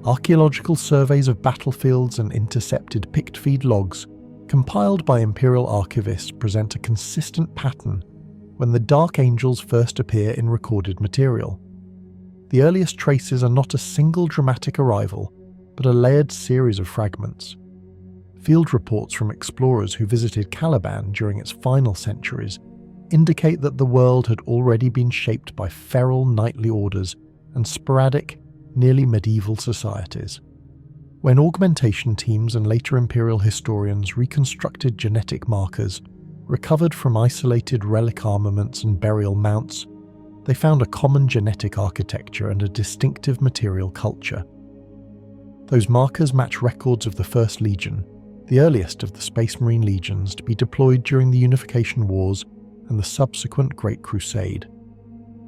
Archaeological surveys of battlefields and intercepted picked feed logs, compiled by Imperial archivists, present a consistent pattern when the Dark Angels first appear in recorded material. The earliest traces are not a single dramatic arrival, but a layered series of fragments. Field reports from explorers who visited Caliban during its final centuries indicate that the world had already been shaped by feral knightly orders and sporadic, nearly medieval societies. When augmentation teams and later Imperial historians reconstructed genetic markers recovered from isolated relic armaments and burial mounts, they found a common genetic architecture and a distinctive material culture. Those markers match records of the First Legion, the earliest of the Space Marine legions to be deployed during the Unification Wars and the subsequent Great Crusade.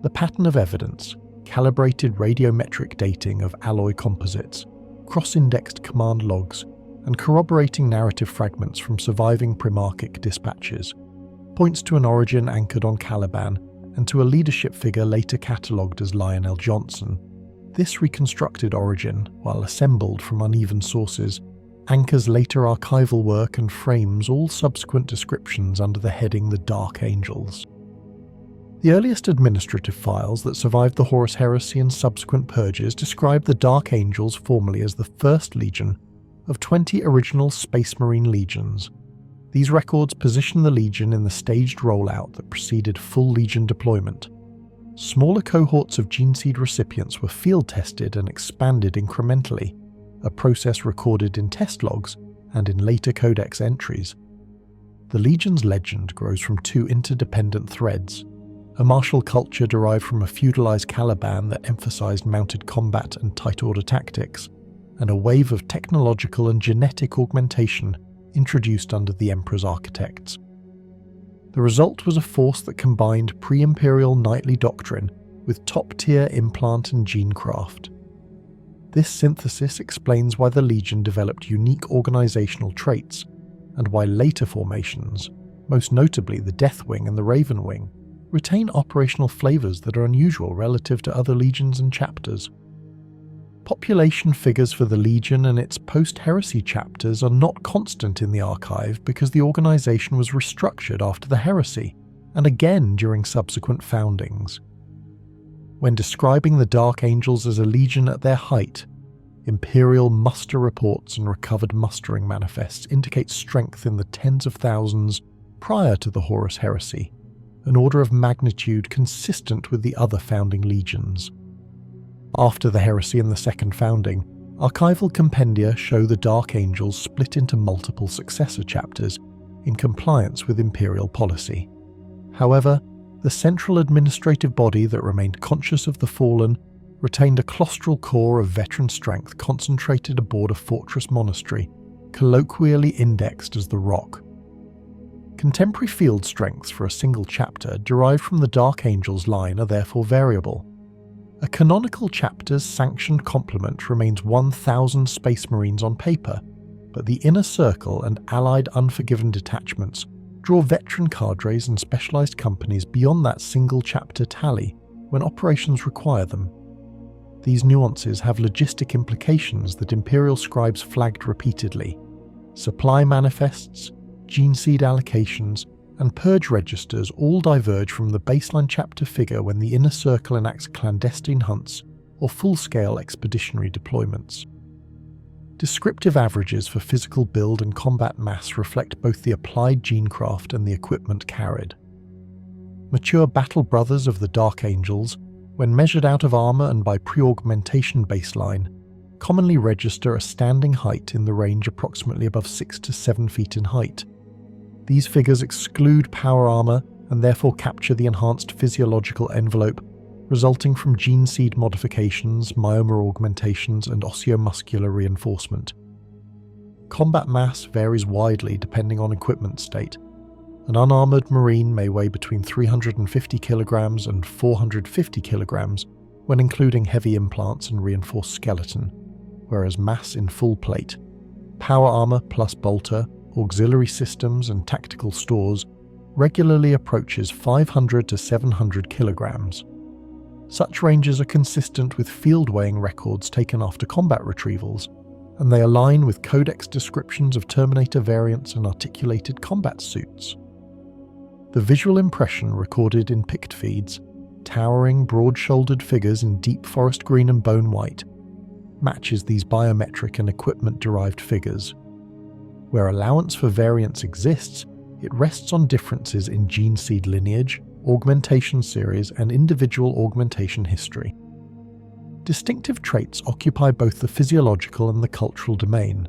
The pattern of evidence, calibrated radiometric dating of alloy composites, cross-indexed command logs, and corroborating narrative fragments from surviving Primarchic dispatches, points to an origin anchored on Caliban and to a leadership figure later catalogued as Lionel Jonson. This reconstructed origin, while assembled from uneven sources, anchors later archival work and frames all subsequent descriptions under the heading the Dark Angels. The earliest administrative files that survived the Horus Heresy and subsequent purges describe the Dark Angels formally as the First Legion of 20 original Space Marine legions. These records position the Legion in the staged rollout that preceded full Legion deployment. Smaller cohorts of gene seed recipients were field tested and expanded incrementally, a process recorded in test logs and in later codex entries. The Legion's legend grows from two interdependent threads: a martial culture derived from a feudalized Caliban that emphasized mounted combat and tight order tactics, and a wave of technological and genetic augmentation introduced under the Emperor's architects. The result was a force that combined pre-imperial knightly doctrine with top-tier implant and genecraft. This synthesis explains why the Legion developed unique organizational traits, and why later formations, most notably the Deathwing and the Ravenwing, retain operational flavors that are unusual relative to other legions and chapters. Population figures for the Legion and its post-heresy chapters are not constant in the archive because the organization was restructured after the heresy, and again during subsequent foundings. When describing the Dark Angels as a legion at their height, Imperial muster reports and recovered mustering manifests indicate strength in the tens of thousands prior to the Horus Heresy, an order of magnitude consistent with the other founding legions. After the heresy and the second founding, archival compendia show the Dark Angels split into multiple successor chapters in compliance with Imperial policy. However, the central administrative body that remained conscious of the fallen retained a claustral core of veteran strength concentrated aboard a fortress-monastery, colloquially indexed as the Rock. Contemporary field strengths for a single chapter derived from the Dark Angels line are therefore variable. A canonical chapter's sanctioned complement remains 1,000 Space Marines on paper, but the Inner Circle and allied Unforgiven detachments draw veteran cadres and specialized companies beyond that single chapter tally when operations require them. These nuances have logistic implications that Imperial scribes flagged repeatedly. Supply manifests, gene seed allocations, and purge registers all diverge from the baseline chapter figure when the Inner Circle enacts clandestine hunts or full-scale expeditionary deployments. Descriptive averages for physical build and combat mass reflect both the applied genecraft and the equipment carried. Mature battle brothers of the Dark Angels, when measured out of armor and by pre-augmentation baseline, commonly register a standing height in the range approximately above 6 to 7 feet in height. These figures exclude power armor and therefore capture the enhanced physiological envelope resulting from gene seed modifications, myoma augmentations, and osseomuscular reinforcement. Combat mass varies widely depending on equipment state. An unarmored Marine may weigh between 350 kilograms and 450 kilograms when including heavy implants and reinforced skeleton, whereas mass in full plate, power armor plus bolter, auxiliary systems, and tactical stores regularly approaches 500 to 700 kilograms. Such ranges are consistent with field weighing records taken after combat retrievals, and they align with codex descriptions of Terminator variants and articulated combat suits. The visual impression recorded in pict feeds, towering, broad-shouldered figures in deep forest green and bone white, matches these biometric and equipment-derived figures. Where allowance for variance exists, it rests on differences in gene seed lineage, augmentation series, and individual augmentation history. Distinctive traits occupy both the physiological and the cultural domain.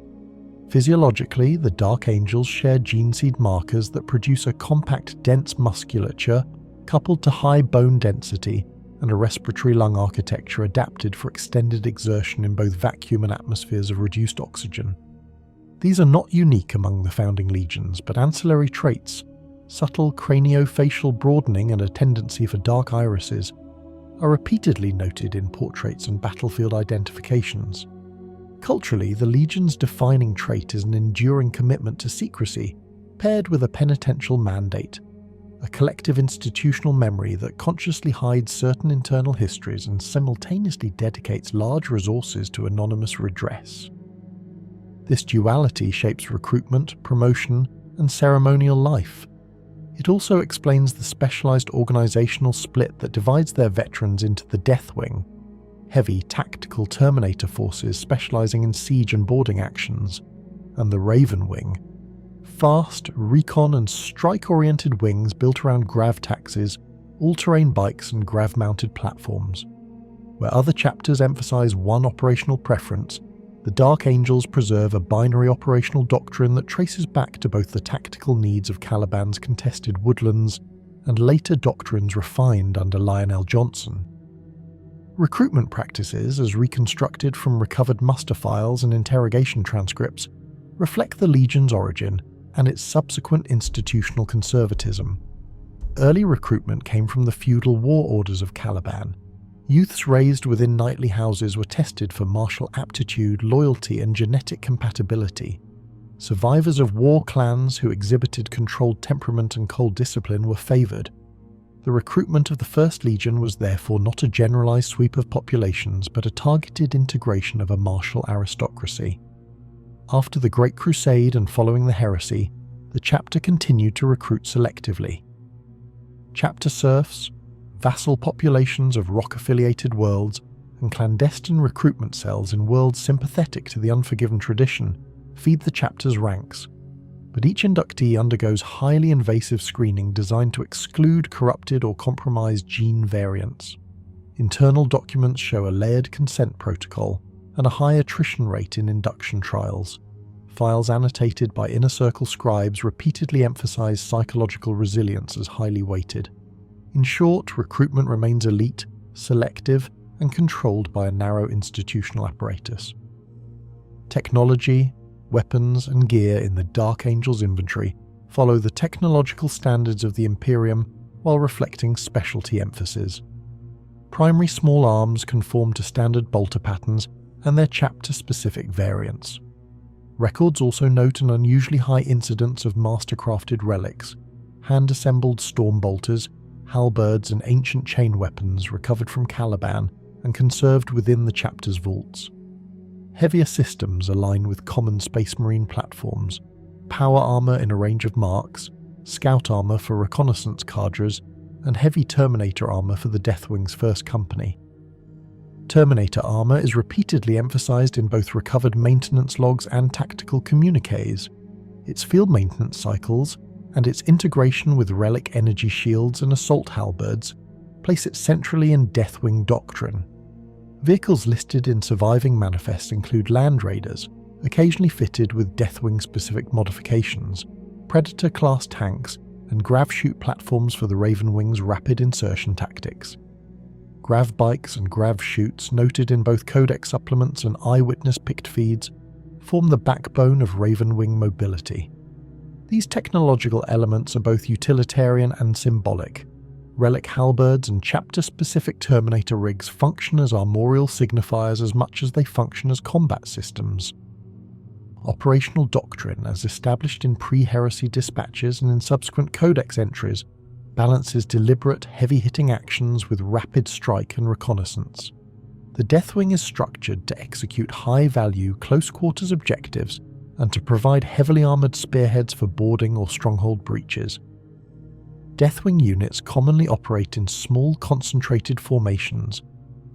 Physiologically, the Dark Angels share gene seed markers that produce a compact, dense musculature coupled to high bone density and a respiratory lung architecture adapted for extended exertion in both vacuum and atmospheres of reduced oxygen. These are not unique among the founding legions, but ancillary traits, subtle craniofacial broadening and a tendency for dark irises, are repeatedly noted in portraits and battlefield identifications. Culturally, the legion's defining trait is an enduring commitment to secrecy, paired with a penitential mandate, a collective institutional memory that consciously hides certain internal histories and simultaneously dedicates large resources to anonymous redress. This duality shapes recruitment, promotion, and ceremonial life. It also explains the specialized organizational split that divides their veterans into the Death Wing, heavy tactical Terminator forces specializing in siege and boarding actions, and the Raven Wing, fast, recon and strike-oriented wings built around grav taxis, all-terrain bikes and grav-mounted platforms. Where other chapters emphasize one operational preference, the Dark Angels preserve a binary operational doctrine that traces back to both the tactical needs of Caliban's contested woodlands and later doctrines refined under Lionel Jonson. Recruitment practices, as reconstructed from recovered muster files and interrogation transcripts, reflect the Legion's origin and its subsequent institutional conservatism. Early recruitment came from the feudal war orders of Caliban. Youths raised within knightly houses were tested for martial aptitude, loyalty, and genetic compatibility. Survivors of war clans who exhibited controlled temperament and cold discipline were favoured. The recruitment of the First Legion was therefore not a generalised sweep of populations, but a targeted integration of a martial aristocracy. After the Great Crusade and following the heresy, the chapter continued to recruit selectively. Chapter serfs, vassal populations of rock-affiliated worlds, and clandestine recruitment cells in worlds sympathetic to the Unforgiven tradition feed the chapter's ranks, but each inductee undergoes highly invasive screening designed to exclude corrupted or compromised gene variants. Internal documents show a layered consent protocol and a high attrition rate in induction trials. Files annotated by inner circle scribes repeatedly emphasize psychological resilience as highly weighted. In short, recruitment remains elite, selective, and controlled by a narrow institutional apparatus. Technology, weapons, and gear in the Dark Angels inventory follow the technological standards of the Imperium while reflecting specialty emphasis. Primary small arms conform to standard bolter patterns and their chapter-specific variants. Records also note an unusually high incidence of master-crafted relics, hand-assembled storm bolters, halberds and ancient chain weapons recovered from Caliban and conserved within the chapter's vaults. Heavier systems align with common Space Marine platforms, power armor in a range of marks, scout armor for reconnaissance cadres, and heavy Terminator armor for the Deathwing's first company. Terminator armor is repeatedly emphasized in both recovered maintenance logs and tactical communiques. Its field maintenance cycles and its integration with relic energy shields and assault halberds place it centrally in Deathwing doctrine. Vehicles listed in surviving manifests include Land Raiders, occasionally fitted with Deathwing-specific modifications, Predator-class tanks, and grav-chute platforms for the Raven Wing's rapid insertion tactics. Grav bikes and grav chutes, noted in both codex supplements and eyewitness pict feeds, form the backbone of Raven Wing mobility. These technological elements are both utilitarian and symbolic. Relic halberds and chapter-specific Terminator rigs function as armorial signifiers as much as they function as combat systems. Operational doctrine, as established in pre-heresy dispatches and in subsequent codex entries, balances deliberate, heavy-hitting actions with rapid strike and reconnaissance. The Deathwing is structured to execute high-value, close-quarters objectives and to provide heavily armoured spearheads for boarding or stronghold breaches. Deathwing units commonly operate in small, concentrated formations,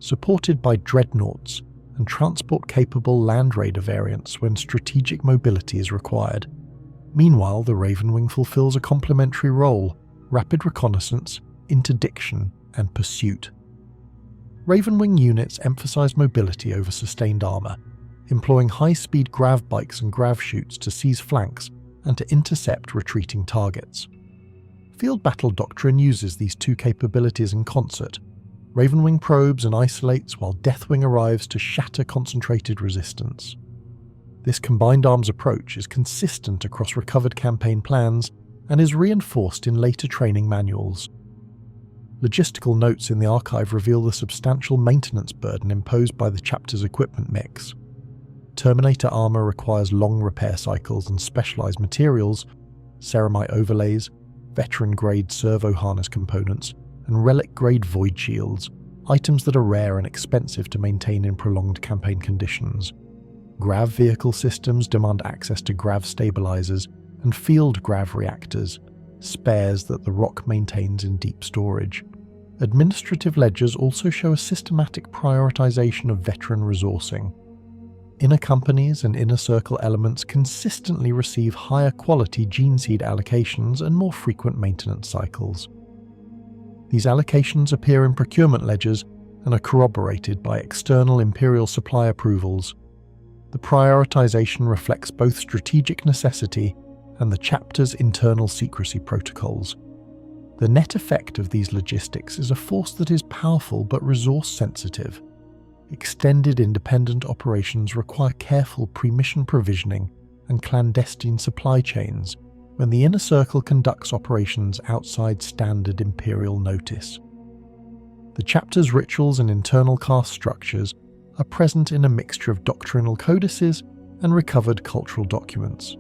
supported by dreadnoughts and transport-capable Land Raider variants when strategic mobility is required. Meanwhile, the Ravenwing fulfills a complementary role: rapid reconnaissance, interdiction, and pursuit. Ravenwing units emphasize mobility over sustained armor, employing high-speed grav bikes and grav chutes to seize flanks and to intercept retreating targets. Field Battle Doctrine uses these two capabilities in concert. Ravenwing probes and isolates, while Deathwing arrives to shatter concentrated resistance. This combined arms approach is consistent across recovered campaign plans and is reinforced in later training manuals. Logistical notes in the archive reveal the substantial maintenance burden imposed by the chapter's equipment mix. Terminator armor requires long repair cycles and specialized materials, ceramite overlays, veteran-grade servo harness components, and relic-grade void shields, items that are rare and expensive to maintain in prolonged campaign conditions. Grav vehicle systems demand access to grav stabilizers and field grav reactors, spares that the ROC maintains in deep storage. Administrative ledgers also show a systematic prioritization of veteran resourcing. Inner companies and inner circle elements consistently receive higher quality gene seed allocations and more frequent maintenance cycles. These allocations appear in procurement ledgers and are corroborated by external Imperial supply approvals. The prioritization reflects both strategic necessity and the chapter's internal secrecy protocols. The net effect of these logistics is a force that is powerful but resource-sensitive. Extended independent operations require careful pre-mission provisioning and clandestine supply chains when the Inner Circle conducts operations outside standard Imperial notice. The chapter's rituals and internal caste structures are present in a mixture of doctrinal codices and recovered cultural documents.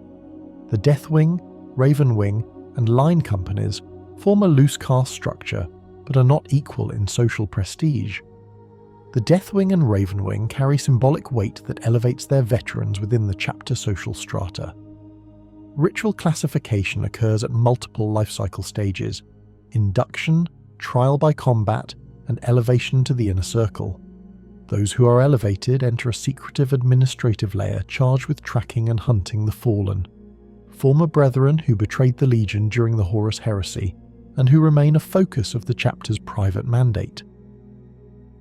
The Deathwing, Ravenwing, and Line companies form a loose caste structure but are not equal in social prestige. The Deathwing and Ravenwing carry symbolic weight that elevates their veterans within the chapter social strata. Ritual classification occurs at multiple life cycle stages: induction, trial by combat, and elevation to the Inner Circle. Those who are elevated enter a secretive administrative layer charged with tracking and hunting the fallen, former brethren who betrayed the Legion during the Horus Heresy, and who remain a focus of the chapter's private mandate.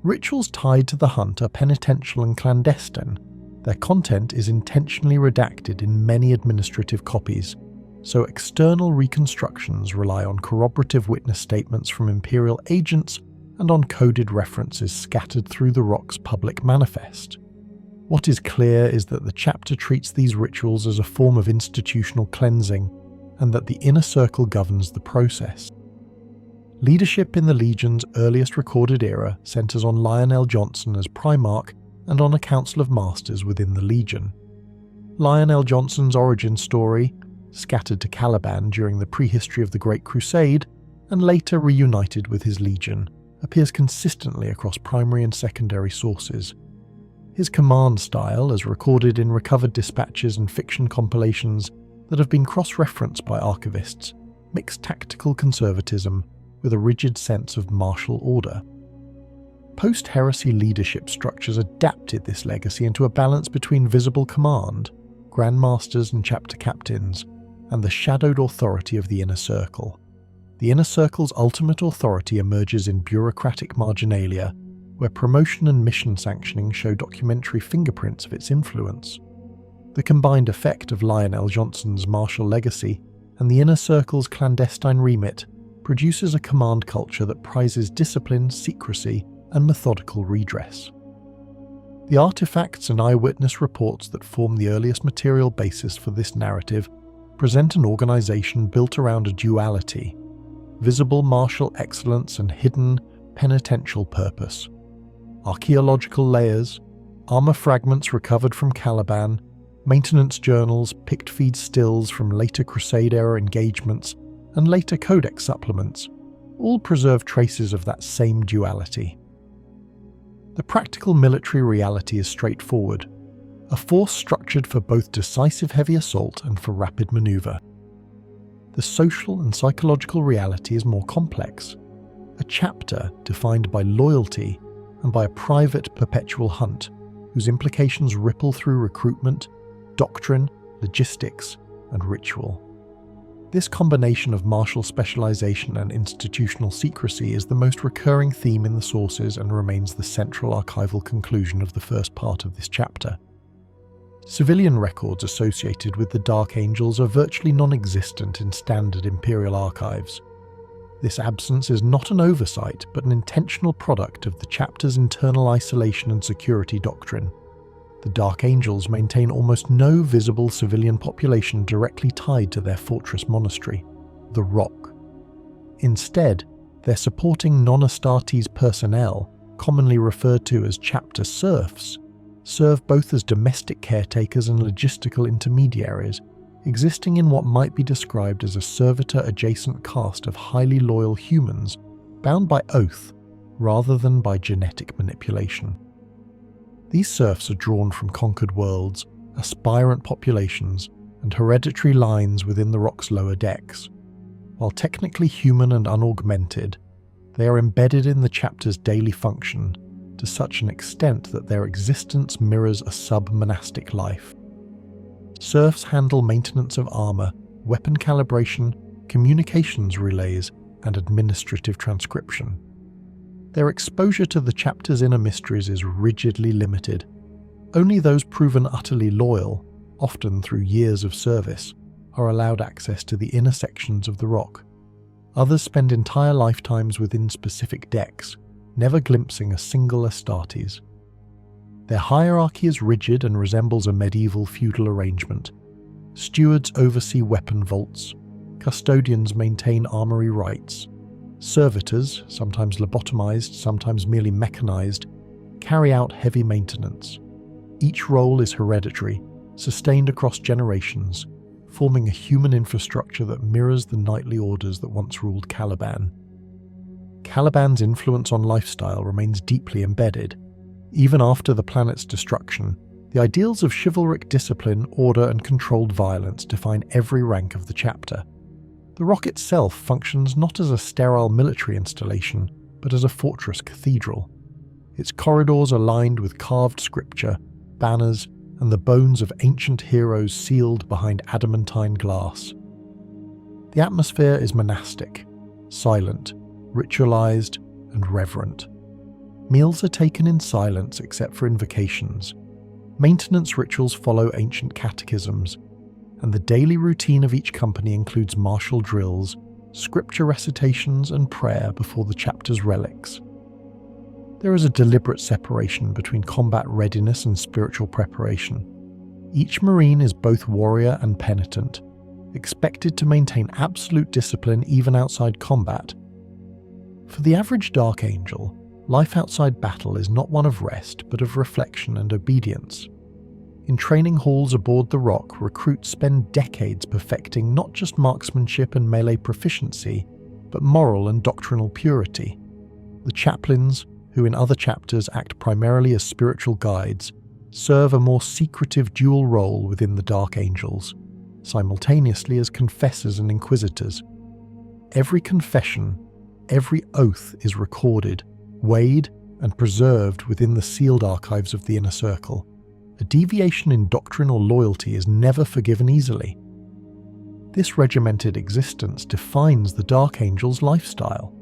Rituals tied to the hunt are penitential and clandestine. Their content is intentionally redacted in many administrative copies, so external reconstructions rely on corroborative witness statements from Imperial agents and on coded references scattered through the ROC's public manifest. What is clear is that the chapter treats these rituals as a form of institutional cleansing, and that the Inner Circle governs the process. Leadership in the Legion's earliest recorded era centers on Lionel Jonson as Primarch and on a Council of Masters within the Legion. Lionel Jonson's origin story, scattered to Caliban during the prehistory of the Great Crusade and later reunited with his Legion, appears consistently across primary and secondary sources. His command style, as recorded in recovered dispatches and fiction compilations that have been cross-referenced by archivists, mix tactical conservatism with a rigid sense of martial order. Post-heresy leadership structures adapted this legacy into a balance between visible command, Grand Masters and chapter captains, and the shadowed authority of the Inner Circle. The Inner Circle's ultimate authority emerges in bureaucratic marginalia, where promotion and mission sanctioning show documentary fingerprints of its influence. The combined effect of Lionel Jonson's martial legacy and the Inner Circle's clandestine remit produces a command culture that prizes discipline, secrecy, and methodical redress. The artifacts and eyewitness reports that form the earliest material basis for this narrative present an organization built around a duality: visible martial excellence and hidden, penitential purpose. Archaeological layers, armor fragments recovered from Caliban, maintenance journals, picked feed stills from later Crusade-era engagements, and later codex supplements all preserve traces of that same duality. The practical military reality is straightforward, a force structured for both decisive heavy assault and for rapid maneuver. The social and psychological reality is more complex, a chapter defined by loyalty and by a private perpetual hunt whose implications ripple through recruitment, doctrine, logistics, and ritual. This combination of martial specialization and institutional secrecy is the most recurring theme in the sources and remains the central archival conclusion of the first part of this chapter. Civilian records associated with the Dark Angels are virtually non-existent in standard Imperial archives. This absence is not an oversight, but an intentional product of the chapter's internal isolation and security doctrine. The Dark Angels maintain almost no visible civilian population directly tied to their fortress-monastery, the Rock. Instead, their supporting non-Astartes personnel, commonly referred to as chapter serfs, serve both as domestic caretakers and logistical intermediaries, existing in what might be described as a servitor-adjacent caste of highly loyal humans, bound by oath rather than by genetic manipulation. These serfs are drawn from conquered worlds, aspirant populations, and hereditary lines within the Rock's lower decks. While technically human and unaugmented, they are embedded in the chapter's daily function to such an extent that their existence mirrors a sub-monastic life. Serfs handle maintenance of armor, weapon calibration, communications relays, and administrative transcription. Their exposure to the chapter's inner mysteries is rigidly limited. Only those proven utterly loyal, often through years of service, are allowed access to the inner sections of the Rock. Others spend entire lifetimes within specific decks, never glimpsing a single Astartes. Their hierarchy is rigid and resembles a medieval feudal arrangement. Stewards oversee weapon vaults, custodians maintain armory rights, servitors, sometimes lobotomized, sometimes merely mechanized, carry out heavy maintenance. Each role is hereditary, sustained across generations, forming a human infrastructure that mirrors the knightly orders that once ruled Caliban. Caliban's influence on lifestyle remains deeply embedded. Even after the planet's destruction, the ideals of chivalric discipline, order, and controlled violence define every rank of the chapter. The Rock itself functions not as a sterile military installation, but as a fortress cathedral. Its corridors are lined with carved scripture, banners, and the bones of ancient heroes sealed behind adamantine glass. The atmosphere is monastic, silent, ritualized, and reverent. Meals are taken in silence except for invocations. Maintenance rituals follow ancient catechisms, and the daily routine of each company includes martial drills, scripture recitations, and prayer before the chapter's relics. There is a deliberate separation between combat readiness and spiritual preparation. Each Marine is both warrior and penitent, expected to maintain absolute discipline even outside combat. For the average Dark Angel, life outside battle is not one of rest, but of reflection and obedience. In training halls aboard the Rock, recruits spend decades perfecting not just marksmanship and melee proficiency, but moral and doctrinal purity. The chaplains, who in other chapters act primarily as spiritual guides, serve a more secretive dual role within the Dark Angels, simultaneously as confessors and inquisitors. Every confession, every oath is recorded, weighed, and preserved within the sealed archives of the Inner Circle. A deviation in doctrine or loyalty is never forgiven easily. This regimented existence defines the Dark Angel's lifestyle: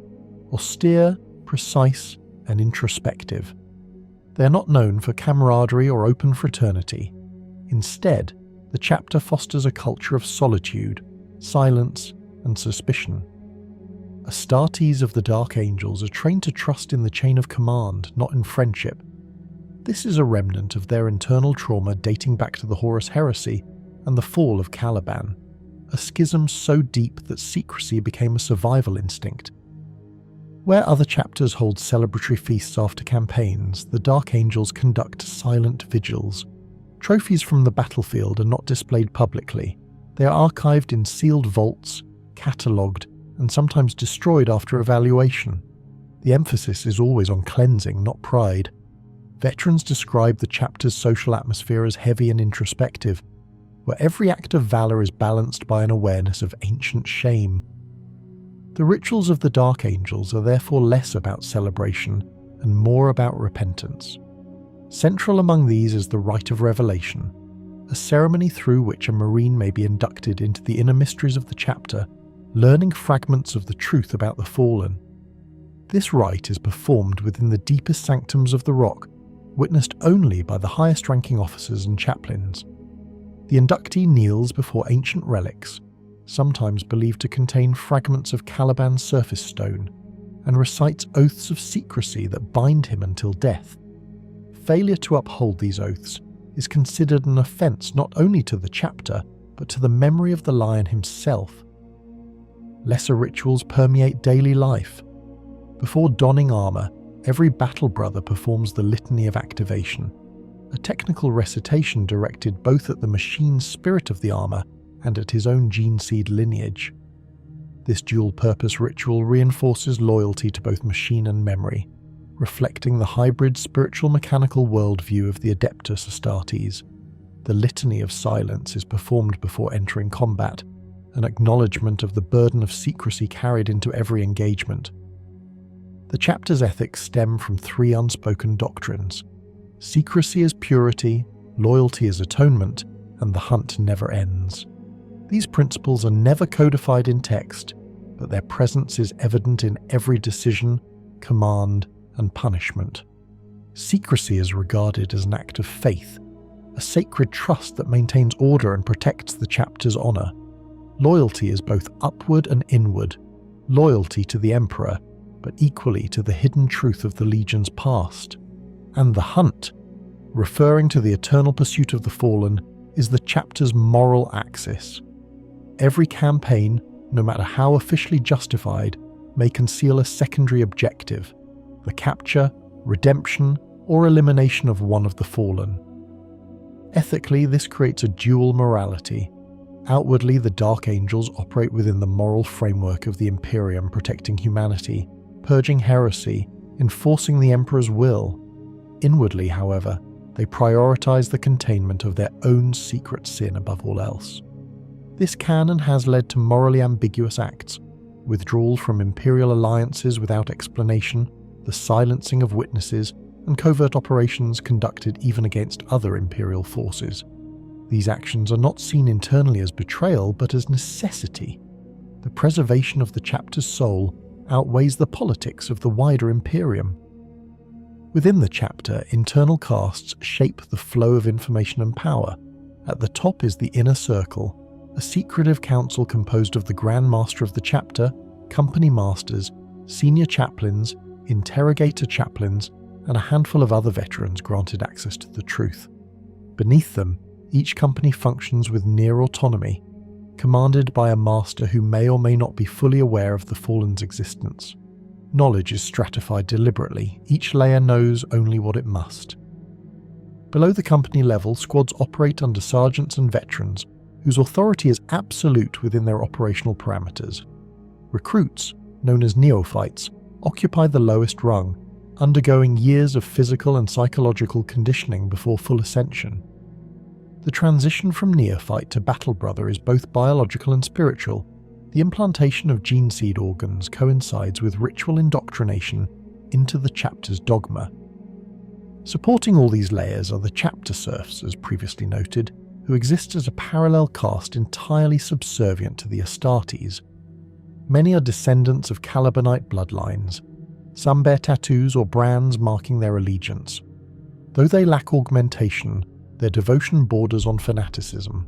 austere, precise, and introspective. They are not known for camaraderie or open fraternity. Instead, the chapter fosters a culture of solitude, silence, and suspicion. Astartes of the Dark Angels are trained to trust in the chain of command, not in friendship. This is a remnant of their internal trauma dating back to the Horus Heresy and the fall of Caliban, a schism so deep that secrecy became a survival instinct. Where other chapters hold celebratory feasts after campaigns, the Dark Angels conduct silent vigils. Trophies from the battlefield are not displayed publicly. They are archived in sealed vaults, catalogued, and sometimes destroyed after evaluation. The emphasis is always on cleansing, not pride. Veterans describe the chapter's social atmosphere as heavy and introspective, where every act of valor is balanced by an awareness of ancient shame. The rituals of the Dark Angels are therefore less about celebration and more about repentance. Central among these is the Rite of Revelation, a ceremony through which a Marine may be inducted into the inner mysteries of the chapter, learning fragments of the truth about the fallen. This rite is performed within the deepest sanctums of the rock, witnessed only by the highest-ranking officers and chaplains. The inductee kneels before ancient relics, sometimes believed to contain fragments of Caliban's surface stone, and recites oaths of secrecy that bind him until death. Failure to uphold these oaths is considered an offence not only to the chapter, but to the memory of the lion himself. Lesser rituals permeate daily life. Before donning armour, every battle brother performs the Litany of Activation, a technical recitation directed both at the machine's spirit of the armour and at his own gene seed lineage. This dual-purpose ritual reinforces loyalty to both machine and memory, reflecting the hybrid spiritual-mechanical worldview of the Adeptus Astartes. The Litany of Silence is performed before entering combat, an acknowledgement of the burden of secrecy carried into every engagement. The chapter's ethics stem from three unspoken doctrines: secrecy is purity, loyalty is atonement, and the hunt never ends. These principles are never codified in text, but their presence is evident in every decision, command, and punishment. Secrecy is regarded as an act of faith, a sacred trust that maintains order and protects the chapter's honour. Loyalty is both upward and inward, loyalty to the Emperor, but equally to the hidden truth of the Legion's past. And the hunt, referring to the eternal pursuit of the fallen, is the chapter's moral axis. Every campaign, no matter how officially justified, may conceal a secondary objective: the capture, redemption, or elimination of one of the fallen. Ethically, this creates a dual morality. Outwardly, the Dark Angels operate within the moral framework of the Imperium, protecting humanity, purging heresy, enforcing the Emperor's will. Inwardly, however, they prioritize the containment of their own secret sin above all else. This can and has led to morally ambiguous acts: withdrawal from Imperial alliances without explanation, the silencing of witnesses, and covert operations conducted even against other Imperial forces. These actions are not seen internally as betrayal, but as necessity. The preservation of the chapter's soul outweighs the politics of the wider Imperium. Within the chapter, internal castes shape the flow of information and power. At the top is the Inner Circle, a secretive council composed of the Grand Master of the chapter, company masters, senior chaplains, interrogator chaplains, and a handful of other veterans granted access to the truth. Beneath them, each company functions with near autonomy, commanded by a master who may or may not be fully aware of the fallen's existence. Knowledge is stratified deliberately, each layer knows only what it must. Below the company level, squads operate under sergeants and veterans, whose authority is absolute within their operational parameters. Recruits, known as neophytes, occupy the lowest rung, undergoing years of physical and psychological conditioning before full ascension. The transition from neophyte to battle brother is both biological and spiritual. The implantation of gene seed organs coincides with ritual indoctrination into the chapter's dogma. Supporting all these layers are the chapter serfs, as previously noted, who exist as a parallel caste entirely subservient to the Astartes. Many are descendants of Calibanite bloodlines. Some bear tattoos or brands marking their allegiance. Though they lack augmentation, their devotion borders on fanaticism.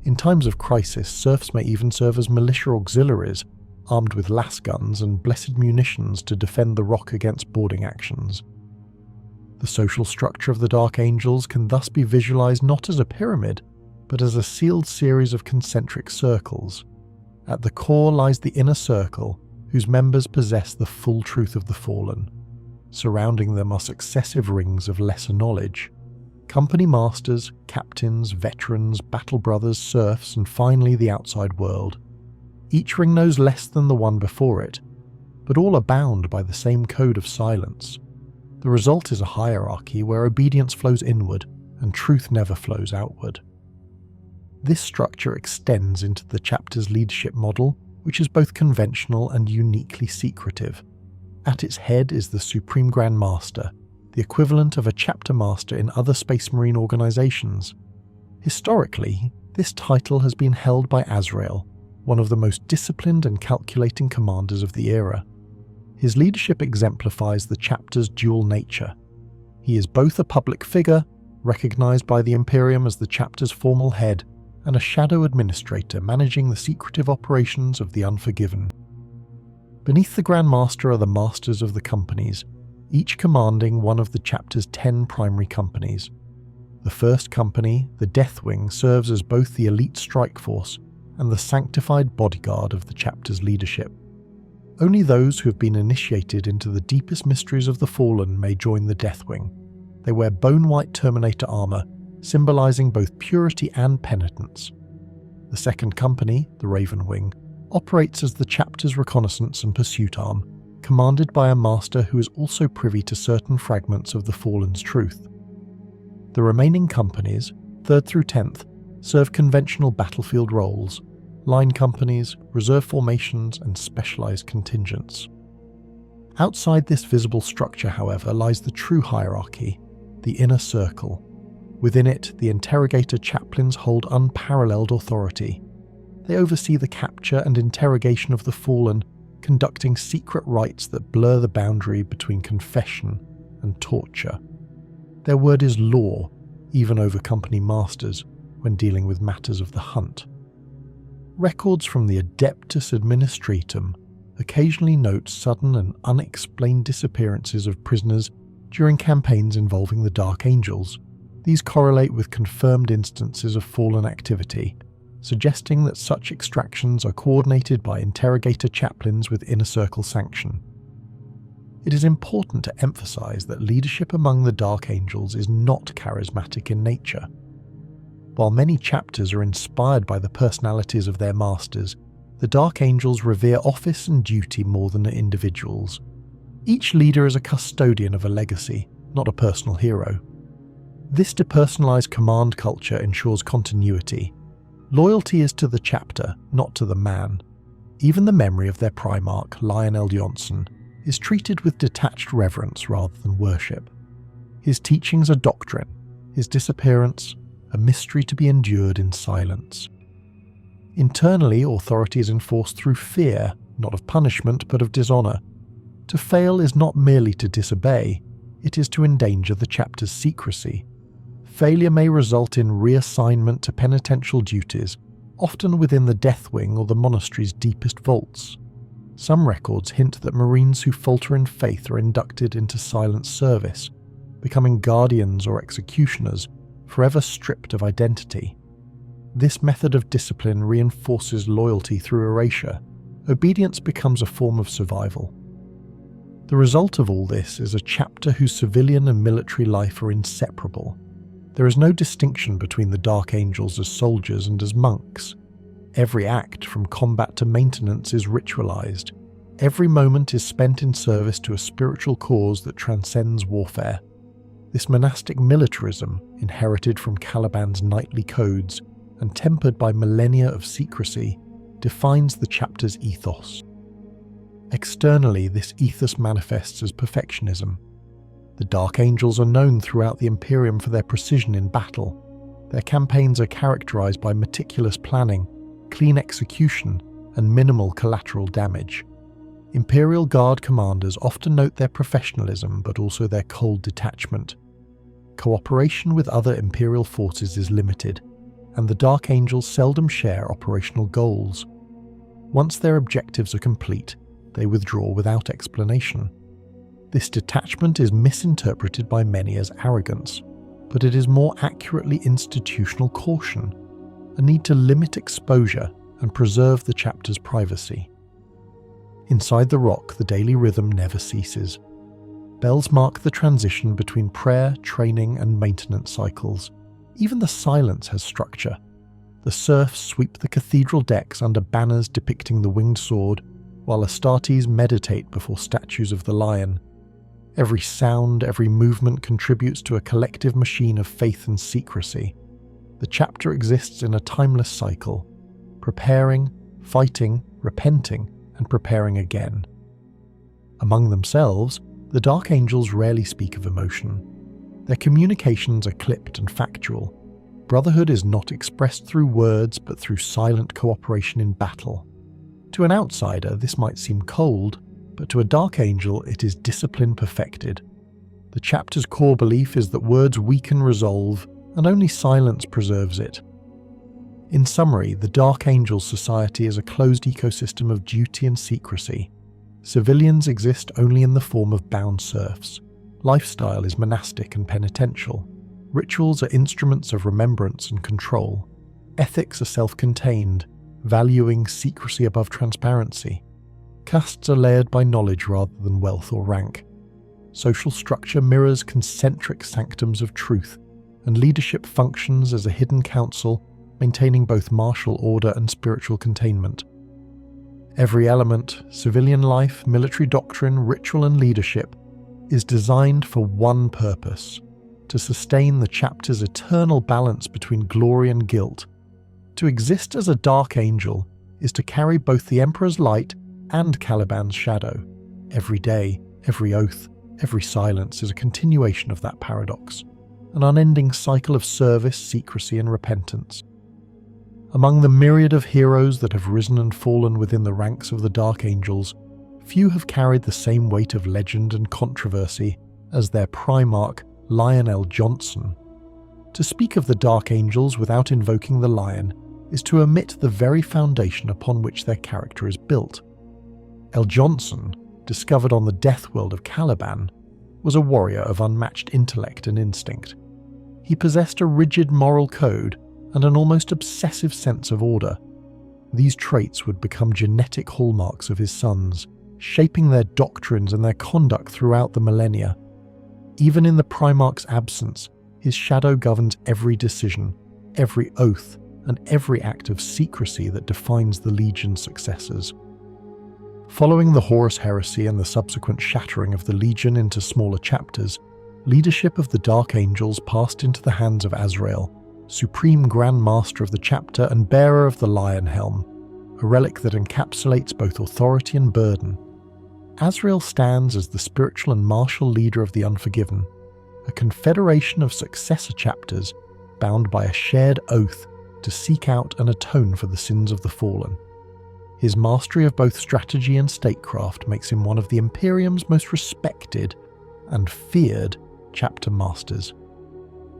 In times of crisis, serfs may even serve as militia auxiliaries, armed with las guns and blessed munitions to defend the rock against boarding actions. The social structure of the Dark Angels can thus be visualized not as a pyramid, but as a sealed series of concentric circles. At the core lies the Inner Circle, whose members possess the full truth of the fallen. Surrounding them are successive rings of lesser knowledge. Company masters, captains, veterans, battle brothers, serfs, and finally the outside world. Each ring knows less than the one before it, but all are bound by the same code of silence. The result is a hierarchy where obedience flows inward and truth never flows outward. This structure extends into the chapter's leadership model, which is both conventional and uniquely secretive. At its head is the Supreme Grand Master, the equivalent of a chapter master in other Space Marine organizations. Historically, this title has been held by Azrael, one of the most disciplined and calculating commanders of the era. His leadership exemplifies the chapter's dual nature. He is both a public figure, recognized by the Imperium as the chapter's formal head, and a shadow administrator managing the secretive operations of the Unforgiven. Beneath the Grand Master are the masters of the companies, each commanding one of the chapter's 10 primary companies. The first company, the Deathwing, serves as both the elite strike force and the sanctified bodyguard of the chapter's leadership. Only those who have been initiated into the deepest mysteries of the Fallen may join the Deathwing. They wear bone-white Terminator armor, symbolizing both purity and penitence. The second company, the Raven Wing, operates as the chapter's reconnaissance and pursuit arm, commanded by a master who is also privy to certain fragments of the Fallen's truth. The remaining companies, 3rd through 10th, serve conventional battlefield roles: line companies, reserve formations, and specialized contingents. Outside this visible structure, however, lies the true hierarchy, the inner circle. Within it, the interrogator chaplains hold unparalleled authority. They oversee the capture and interrogation of the fallen, conducting secret rites that blur the boundary between confession and torture. Their word is law, even over company masters, when dealing with matters of the hunt. Records from the Adeptus Administratum occasionally note sudden and unexplained disappearances of prisoners during campaigns involving the Dark Angels. These correlate with confirmed instances of fallen activity, suggesting that such extractions are coordinated by interrogator chaplains with inner circle sanction. It is important to emphasize that leadership among the Dark Angels is not charismatic in nature. While many chapters are inspired by the personalities of their masters, the Dark Angels revere office and duty more than individuals. Each leader is a custodian of a legacy, not a personal hero. This depersonalized command culture ensures continuity. Loyalty is to the chapter, not to the man. Even the memory of their Primarch, Lionel Jonson, is treated with detached reverence rather than worship. His teachings are doctrine, his disappearance, a mystery to be endured in silence. Internally, authority is enforced through fear, not of punishment but of dishonor. To fail is not merely to disobey, it is to endanger the chapter's secrecy. Failure may result in reassignment to penitential duties, often within the Deathwing or the monastery's deepest vaults. Some records hint that Marines who falter in faith are inducted into silent service, becoming guardians or executioners, forever stripped of identity. This method of discipline reinforces loyalty through erasure. Obedience becomes a form of survival. The result of all this is a chapter whose civilian and military life are inseparable. There is no distinction between the Dark Angels as soldiers and as monks. Every act, from combat to maintenance, is ritualized. Every moment is spent in service to a spiritual cause that transcends warfare. This monastic militarism, inherited from Caliban's knightly codes and tempered by millennia of secrecy, defines the chapter's ethos. Externally, this ethos manifests as perfectionism. The Dark Angels are known throughout the Imperium for their precision in battle. Their campaigns are characterized by meticulous planning, clean execution, and minimal collateral damage. Imperial Guard commanders often note their professionalism but also their cold detachment. Cooperation with other Imperial forces is limited, and the Dark Angels seldom share operational goals. Once their objectives are complete, they withdraw without explanation. This detachment is misinterpreted by many as arrogance, but it is more accurately institutional caution, a need to limit exposure and preserve the chapter's privacy. Inside the rock, the daily rhythm never ceases. Bells mark the transition between prayer, training, and maintenance cycles. Even the silence has structure. The serfs sweep the cathedral decks under banners depicting the winged sword, while Astartes meditate before statues of the lion. Every sound, every movement contributes to a collective machine of faith and secrecy. The chapter exists in a timeless cycle, preparing, fighting, repenting, and preparing again. Among themselves, the Dark Angels rarely speak of emotion. Their communications are clipped and factual. Brotherhood is not expressed through words, but through silent cooperation in battle. To an outsider, this might seem cold, but to a Dark Angel, it is discipline perfected. The chapter's core belief is that words weaken resolve, and only silence preserves it. In summary, the Dark Angel society is a closed ecosystem of duty and secrecy. Civilians exist only in the form of bound serfs. Lifestyle is monastic and penitential. Rituals are instruments of remembrance and control. Ethics are self-contained, valuing secrecy above transparency. Castes are layered by knowledge rather than wealth or rank. Social structure mirrors concentric sanctums of truth, and leadership functions as a hidden council, maintaining both martial order and spiritual containment. Every element, civilian life, military doctrine, ritual and leadership, is designed for one purpose: to sustain the chapter's eternal balance between glory and guilt. To exist as a Dark Angel is to carry both the Emperor's light and Caliban's shadow. Every day, every oath, every silence is a continuation of that paradox, an unending cycle of service, secrecy and repentance. Among the myriad of heroes that have risen and fallen within the ranks of the Dark Angels, few have carried the same weight of legend and controversy as their Primarch, Lionel Jonson. To speak of the Dark Angels without invoking the lion is to omit the very foundation upon which their character is built. El Jonson, discovered on the death world of Caliban, was a warrior of unmatched intellect and instinct. He possessed a rigid moral code and an almost obsessive sense of order. These traits would become genetic hallmarks of his sons, shaping their doctrines and their conduct throughout the millennia. Even in the Primarch's absence, his shadow governs every decision, every oath, and every act of secrecy that defines the Legion's successors. Following the Horus heresy and the subsequent shattering of the Legion into smaller chapters, leadership of the Dark Angels passed into the hands of Azrael, supreme Grand Master of the chapter and bearer of the Lion Helm, a relic that encapsulates both authority and burden. Azrael stands as the spiritual and martial leader of the Unforgiven, a confederation of successor chapters bound by a shared oath to seek out and atone for the sins of the fallen. His mastery of both strategy and statecraft makes him one of the Imperium's most respected and feared chapter masters.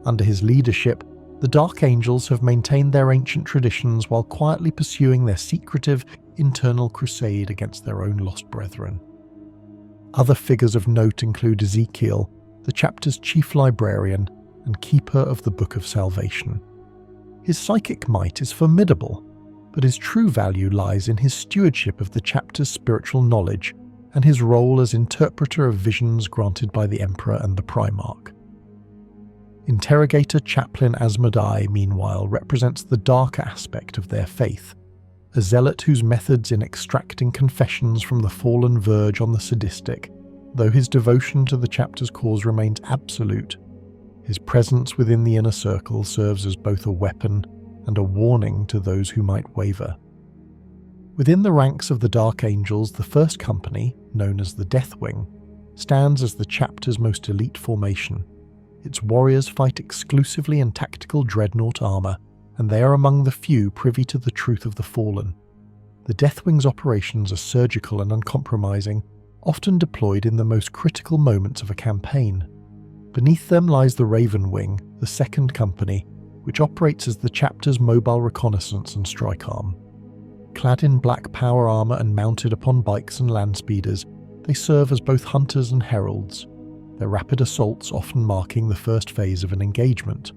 Under his leadership, the Dark Angels have maintained their ancient traditions while quietly pursuing their secretive, internal crusade against their own lost brethren. Other figures of note include Ezekiel, the chapter's chief librarian and keeper of the Book of Salvation. His psychic might is formidable, but his true value lies in his stewardship of the chapter's spiritual knowledge and his role as interpreter of visions granted by the Emperor and the Primarch. Interrogator Chaplain Asmodai, meanwhile, represents the darker aspect of their faith, a zealot whose methods in extracting confessions from the fallen verge on the sadistic, though his devotion to the chapter's cause remains absolute. His presence within the inner circle serves as both a weapon and a warning to those who might waver. Within the ranks of the Dark Angels, the first company, known as the Deathwing, stands as the chapter's most elite formation. Its warriors fight exclusively in tactical dreadnought armour, and they are among the few privy to the truth of the fallen. The Deathwing's operations are surgical and uncompromising, often deployed in the most critical moments of a campaign. Beneath them lies the Raven Wing, the second company, which operates as the chapter's mobile reconnaissance and strike arm. Clad in black power armour and mounted upon bikes and land speeders, they serve as both hunters and heralds, their rapid assaults often marking the first phase of an engagement.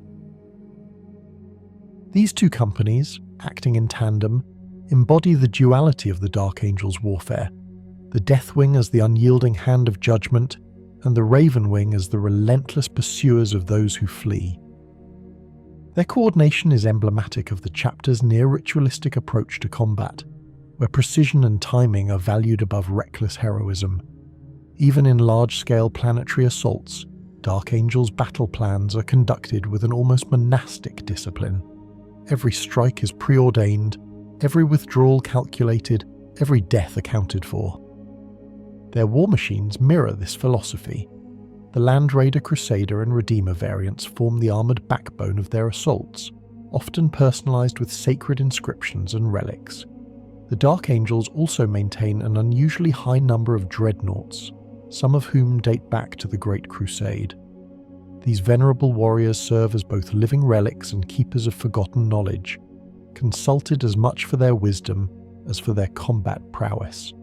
These two companies, acting in tandem, embody the duality of the Dark Angels' warfare, the Deathwing as the unyielding hand of judgment, and the Raven Wing as the relentless pursuers of those who flee. Their coordination is emblematic of the chapter's near-ritualistic approach to combat, where precision and timing are valued above reckless heroism. Even in large-scale planetary assaults, Dark Angel's battle plans are conducted with an almost monastic discipline. Every strike is preordained, every withdrawal calculated, every death accounted for. Their war machines mirror this philosophy. The Land Raider Crusader and Redeemer variants form the armoured backbone of their assaults, often personalised with sacred inscriptions and relics. The Dark Angels also maintain an unusually high number of dreadnoughts, some of whom date back to the Great Crusade. These venerable warriors serve as both living relics and keepers of forgotten knowledge, consulted as much for their wisdom as for their combat prowess.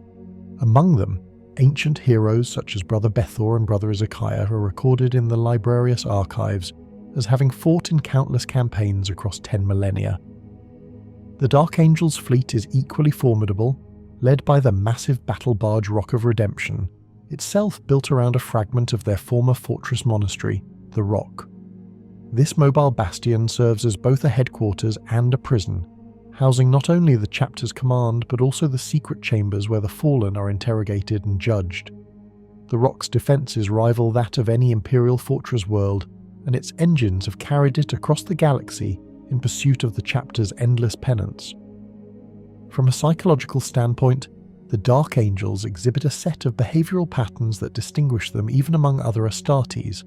Among them, ancient heroes such as Brother Bethor and Brother Ezekiah are recorded in the Librarius archives as having fought in countless campaigns across 10 millennia. The Dark Angel's fleet is equally formidable, led by the massive battle barge Rock of Redemption, itself built around a fragment of their former fortress-monastery, the Rock. This mobile bastion serves as both a headquarters and a prison, housing not only the chapter's command but also the secret chambers where the fallen are interrogated and judged. The Rock's defences rival that of any Imperial fortress world, and its engines have carried it across the galaxy in pursuit of the chapter's endless penance. From a psychological standpoint, the Dark Angels exhibit a set of behavioural patterns that distinguish them even among other Astartes.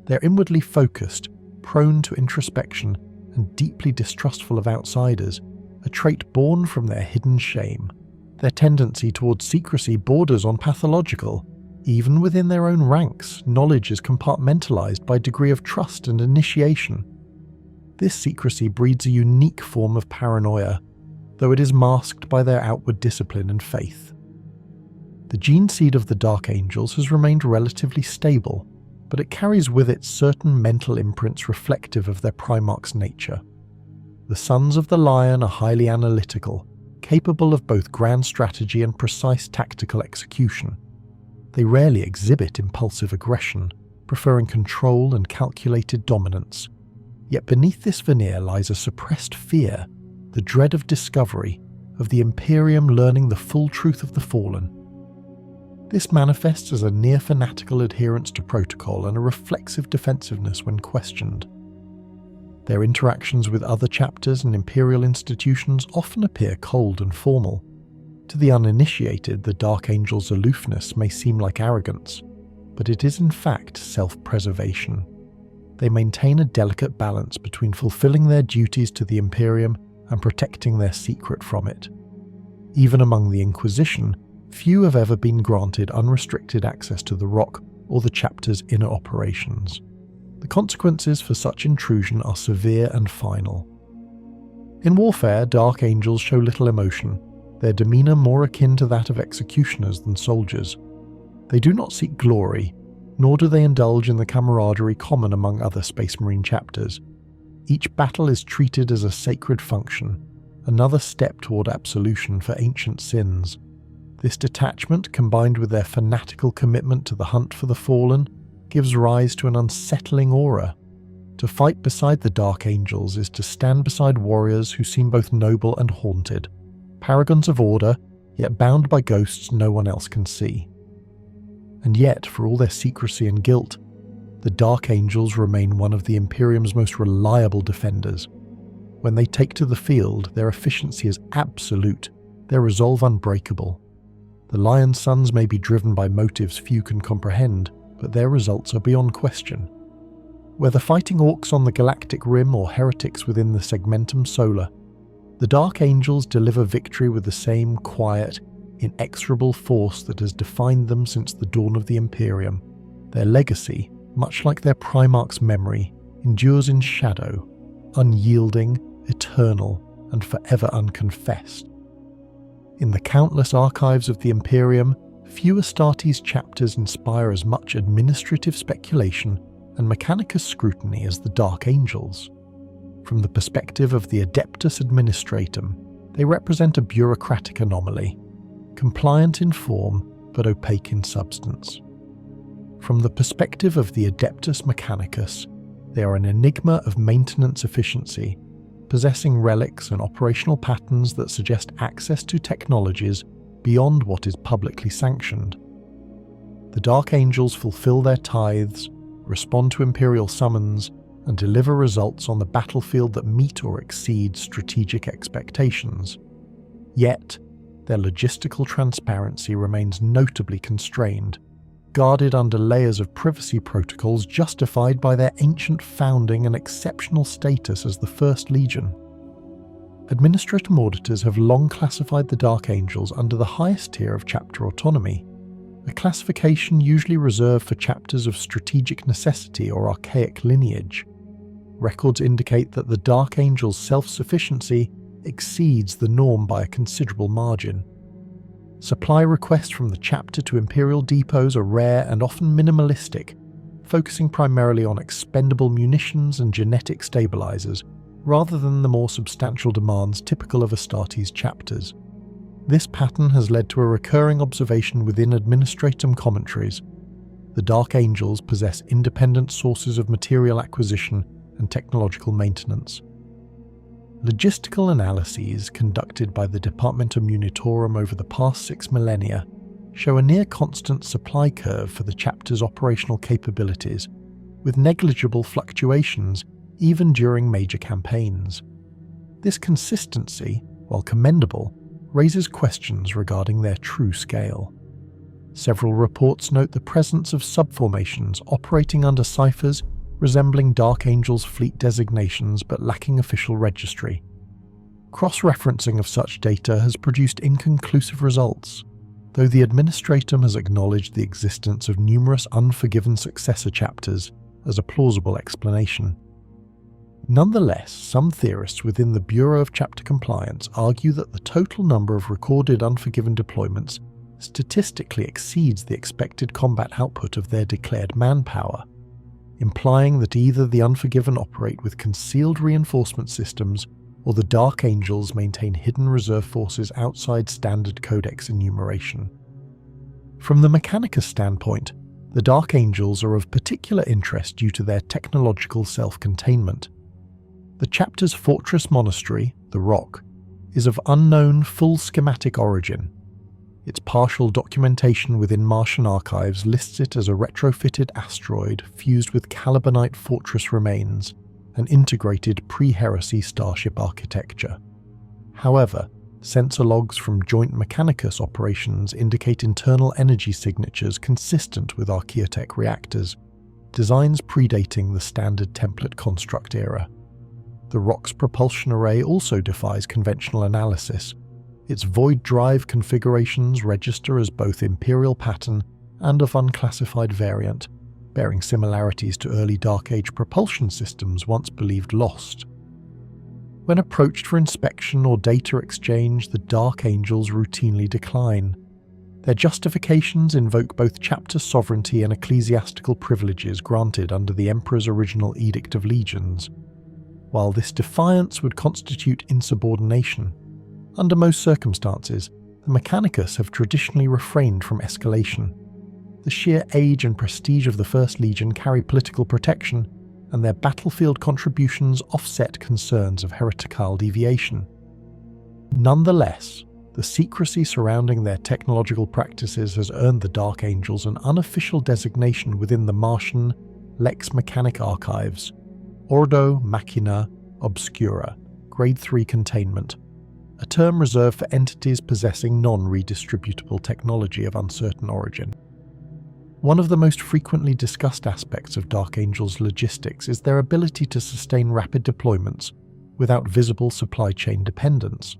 They're inwardly focused, prone to introspection, and deeply distrustful of outsiders, a trait born from their hidden shame. Their tendency towards secrecy borders on pathological. Even within their own ranks, knowledge is compartmentalized by degree of trust and initiation. This secrecy breeds a unique form of paranoia, though it is masked by their outward discipline and faith. The gene seed of the Dark Angels has remained relatively stable, but it carries with it certain mental imprints reflective of their Primarch's nature. The Sons of the Lion are highly analytical, capable of both grand strategy and precise tactical execution. They rarely exhibit impulsive aggression, preferring control and calculated dominance. Yet beneath this veneer lies a suppressed fear, the dread of discovery, of the Imperium learning the full truth of the fallen. This manifests as a near-fanatical adherence to protocol and a reflexive defensiveness when questioned. Their interactions with other chapters and Imperial institutions often appear cold and formal. To the uninitiated, the Dark Angel's aloofness may seem like arrogance, but it is in fact self-preservation. They maintain a delicate balance between fulfilling their duties to the Imperium and protecting their secret from it. Even among the Inquisition, few have ever been granted unrestricted access to the Rock or the chapter's inner operations. The consequences for such intrusion are severe and final. In warfare, Dark Angels show little emotion, their demeanour more akin to that of executioners than soldiers. They do not seek glory, nor do they indulge in the camaraderie common among other Space Marine chapters. Each battle is treated as a sacred function, another step toward absolution for ancient sins. This detachment, combined with their fanatical commitment to the hunt for the fallen, gives rise to an unsettling aura. To fight beside the Dark Angels is to stand beside warriors who seem both noble and haunted, paragons of order, yet bound by ghosts no one else can see. And yet, for all their secrecy and guilt, the Dark Angels remain one of the Imperium's most reliable defenders. When they take to the field, their efficiency is absolute, their resolve unbreakable. The Lion's Sons may be driven by motives few can comprehend, but their results are beyond question. Whether fighting orcs on the galactic rim or heretics within the Segmentum Solar, the Dark Angels deliver victory with the same quiet, inexorable force that has defined them since the dawn of the Imperium. Their legacy, much like their Primarch's memory, endures in shadow, unyielding, eternal, and forever unconfessed. In the countless archives of the Imperium, few Astartes chapters inspire as much administrative speculation and mechanicus scrutiny as the Dark Angels. From the perspective of the Adeptus Administratum, they represent a bureaucratic anomaly, compliant in form but opaque in substance. From the perspective of the Adeptus Mechanicus, They are an enigma of maintenance efficiency, possessing relics and operational patterns that suggest access to technologies beyond what is publicly sanctioned. The Dark Angels fulfill their tithes, respond to Imperial summons, and deliver results on the battlefield that meet or exceed strategic expectations. Yet, their logistical transparency remains notably constrained, guarded under layers of privacy protocols justified by their ancient founding and exceptional status as the First Legion. Administratum auditors have long classified the Dark Angels under the highest tier of chapter autonomy, a classification usually reserved for chapters of strategic necessity or archaic lineage. Records indicate that the Dark Angels' self-sufficiency exceeds the norm by a considerable margin. Supply requests from the chapter to Imperial depots are rare and often minimalistic, focusing primarily on expendable munitions and genetic stabilizers, rather than the more substantial demands typical of Astartes chapters. This pattern has led to a recurring observation within Administratum commentaries. The Dark Angels possess independent sources of material acquisition and technological maintenance. Logistical analyses conducted by the Departmentum Munitorum over the past 6 millennia show a near-constant supply curve for the chapter's operational capabilities, with negligible fluctuations even during major campaigns. This consistency, while commendable, raises questions regarding their true scale. Several reports note the presence of subformations operating under ciphers resembling Dark Angels' fleet designations but lacking official registry. Cross-referencing of such data has produced inconclusive results, though the Administratum has acknowledged the existence of numerous Unforgiven successor chapters as a plausible explanation. Nonetheless, some theorists within the Bureau of Chapter Compliance argue that the total number of recorded Unforgiven deployments statistically exceeds the expected combat output of their declared manpower, implying that either the Unforgiven operate with concealed reinforcement systems or the Dark Angels maintain hidden reserve forces outside standard codex enumeration. From the Mechanicus standpoint, the Dark Angels are of particular interest due to their technological self-containment. The chapter's fortress-monastery, the Rock, is of unknown full schematic origin. Its partial documentation within Martian archives lists it as a retrofitted asteroid fused with Calibanite fortress remains and integrated pre-heresy starship architecture. However, sensor logs from joint Mechanicus operations indicate internal energy signatures consistent with Archaeotech reactors, designs predating the standard template construct era. The Rock's propulsion array also defies conventional analysis. Its void drive configurations register as both Imperial pattern and of unclassified variant, bearing similarities to early Dark Age propulsion systems once believed lost. When approached for inspection or data exchange, the Dark Angels routinely decline. Their justifications invoke both chapter sovereignty and ecclesiastical privileges granted under the Emperor's original Edict of Legions. While this defiance would constitute insubordination, under most circumstances, the Mechanicus have traditionally refrained from escalation. The sheer age and prestige of the First Legion carry political protection, and their battlefield contributions offset concerns of heretical deviation. Nonetheless, the secrecy surrounding their technological practices has earned the Dark Angels an unofficial designation within the Martian Lex Mechanic archives, Ordo Machina Obscura, Grade 3 containment, a term reserved for entities possessing non-redistributable technology of uncertain origin. One of the most frequently discussed aspects of Dark Angels' logistics is their ability to sustain rapid deployments without visible supply chain dependence.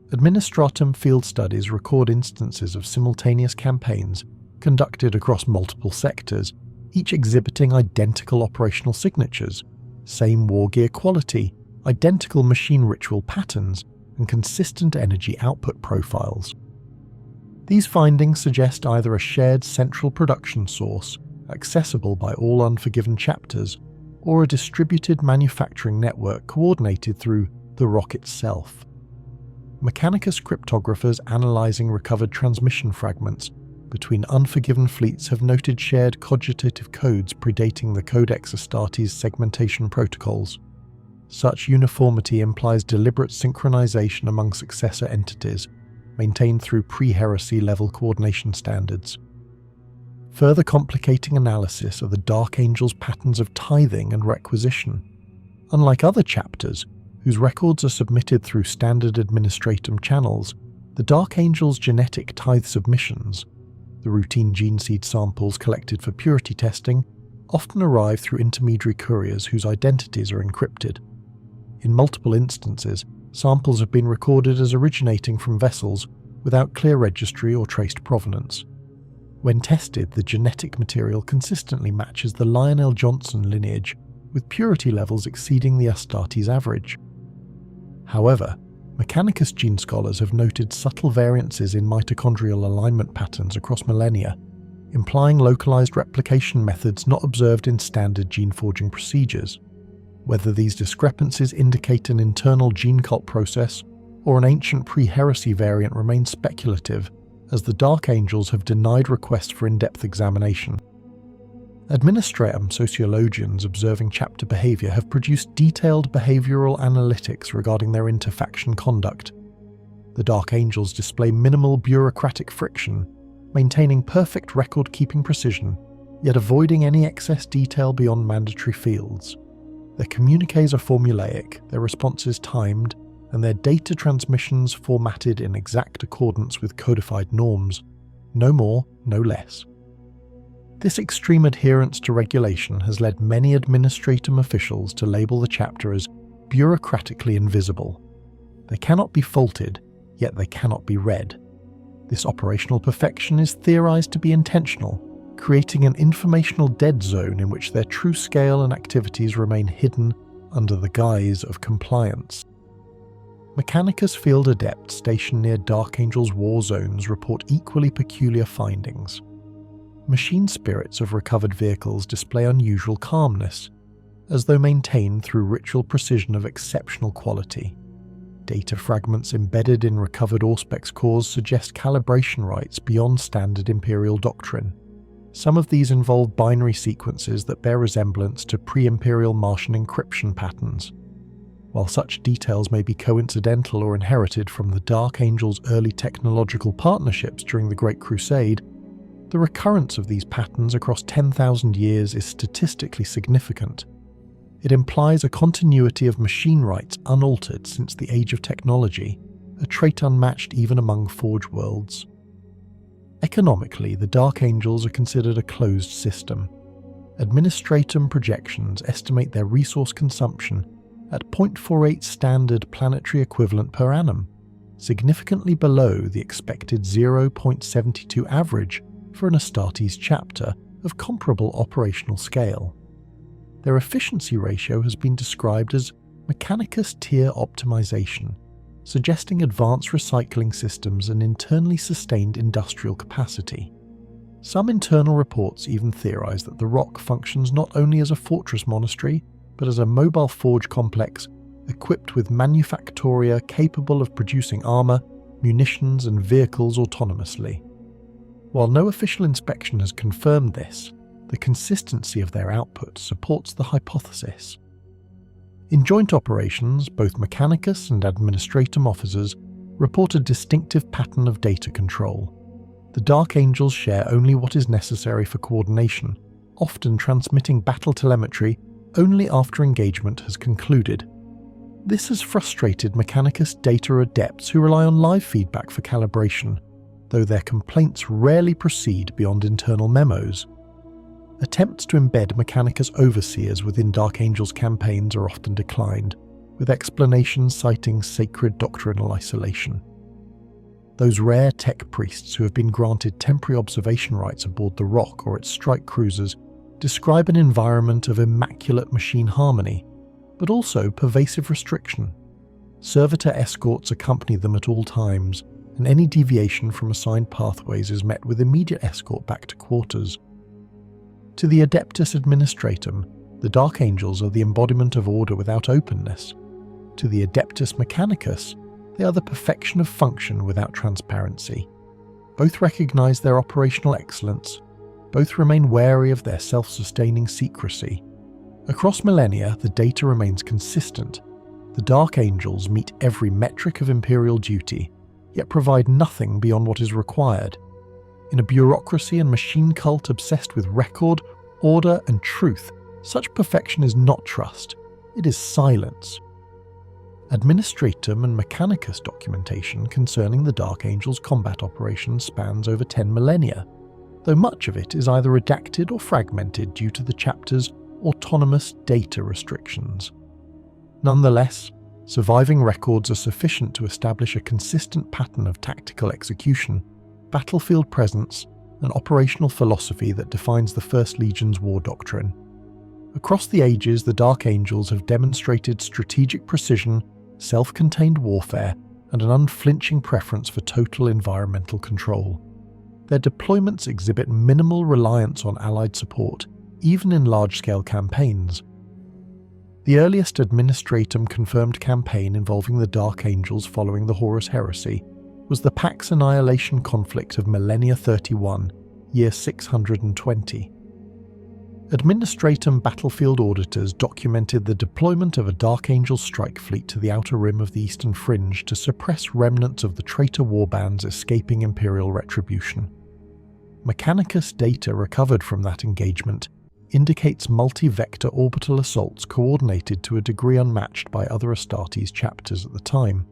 Administratum field studies record instances of simultaneous campaigns conducted across multiple sectors, each exhibiting identical operational signatures, same war gear quality, identical machine ritual patterns, and consistent energy output profiles. These findings suggest either a shared central production source, accessible by all Unforgiven chapters, or a distributed manufacturing network coordinated through the Rock itself. Mechanicus cryptographers analyzing recovered transmission fragments between Unforgiven fleets have noted shared cogitative codes predating the Codex Astartes segmentation protocols. Such uniformity implies deliberate synchronization among successor entities, maintained through pre-heresy level coordination standards. Further complicating analysis are the Dark Angel's patterns of tithing and requisition. Unlike other chapters, whose records are submitted through standard administratum channels, the Dark Angel's genetic tithe submissions, the routine gene seed samples collected for purity testing, often arrive through intermediary couriers whose identities are encrypted. In multiple instances, samples have been recorded as originating from vessels without clear registry or traced provenance. When tested, the genetic material consistently matches the Lionel Jonson lineage, with purity levels exceeding the Astartes average. However, Mechanicus gene scholars have noted subtle variances in mitochondrial alignment patterns across millennia, implying localized replication methods not observed in standard gene forging procedures. Whether these discrepancies indicate an internal gene cult process or an ancient pre-heresy variant remains speculative, as the Dark Angels have denied requests for in-depth examination. Administratum sociologians observing chapter behavior have produced detailed behavioral analytics regarding their interfaction conduct. The Dark Angels display minimal bureaucratic friction, maintaining perfect record-keeping precision, yet avoiding any excess detail beyond mandatory fields. Their communiques are formulaic, their responses timed, and their data transmissions formatted in exact accordance with codified norms. No more, no less. This extreme adherence to regulation has led many administratum officials to label the chapter as bureaucratically invisible. They cannot be faulted, yet they cannot be read. This operational perfection is theorized to be intentional, creating an informational dead zone in which their true scale and activities remain hidden under the guise of compliance. Mechanicus field adepts stationed near Dark Angel's war zones report equally peculiar findings. Machine spirits of recovered vehicles display unusual calmness, as though maintained through ritual precision of exceptional quality. Data fragments embedded in recovered Auspex cores suggest calibration rites beyond standard Imperial doctrine. Some of these involve binary sequences that bear resemblance to pre-Imperial Martian encryption patterns. While such details may be coincidental or inherited from the Dark Angel's early technological partnerships during the Great Crusade, the recurrence of these patterns across 10,000 years is statistically significant. It implies a continuity of machine rights unaltered since the age of technology, a trait unmatched even among Forge worlds. Economically, the Dark Angels are considered a closed system. Administratum projections estimate their resource consumption at 0.48 standard planetary equivalent per annum, significantly below the expected 0.72 average for an Astartes chapter of comparable operational scale. Their efficiency ratio has been described as Mechanicus tier optimization, suggesting advanced recycling systems and internally sustained industrial capacity. Some internal reports even theorize that the rock functions not only as a fortress-monastery, but as a mobile forge complex equipped with manufactoria capable of producing armor, munitions, and vehicles autonomously. While no official inspection has confirmed this, the consistency of their output supports the hypothesis. In joint operations, both Mechanicus and Administratum officers report a distinctive pattern of data control. The Dark Angels share only what is necessary for coordination, often transmitting battle telemetry only after engagement has concluded. This has frustrated Mechanicus data adepts who rely on live feedback for calibration, though their complaints rarely proceed beyond internal memos. Attempts to embed Mechanicus overseers within Dark Angel's campaigns are often declined, with explanations citing sacred doctrinal isolation. Those rare tech priests who have been granted temporary observation rights aboard the Rock or its strike cruisers describe an environment of immaculate machine harmony, but also pervasive restriction. Servitor escorts accompany them at all times, and any deviation from assigned pathways is met with immediate escort back to quarters. To the Adeptus Administratum, the Dark Angels are the embodiment of order without openness. To the Adeptus Mechanicus, they are the perfection of function without transparency. Both recognise their operational excellence. Both remain wary of their self-sustaining secrecy. Across millennia, the data remains consistent. The Dark Angels meet every metric of Imperial duty, yet provide nothing beyond what is required. In a bureaucracy and machine cult obsessed with record, order, and truth, such perfection is not trust, it is silence. Administratum and Mechanicus documentation concerning the Dark Angels' combat operations spans over 10 millennia, though much of it is either redacted or fragmented due to the chapter's autonomous data restrictions. Nonetheless, surviving records are sufficient to establish a consistent pattern of tactical execution, battlefield presence, and operational philosophy that defines the First Legion's war doctrine. Across the ages, the Dark Angels have demonstrated strategic precision, self-contained warfare, and an unflinching preference for total environmental control. Their deployments exhibit minimal reliance on Allied support, even in large-scale campaigns. The earliest Administratum confirmed campaign involving the Dark Angels following the Horus Heresy was the Pax Annihilation conflict of Millennia 31, year 620. Administratum battlefield auditors documented the deployment of a Dark Angel strike fleet to the outer rim of the Eastern Fringe to suppress remnants of the traitor warbands escaping Imperial retribution. Mechanicus data recovered from that engagement indicates multi-vector orbital assaults coordinated to a degree unmatched by other Astartes chapters at the time.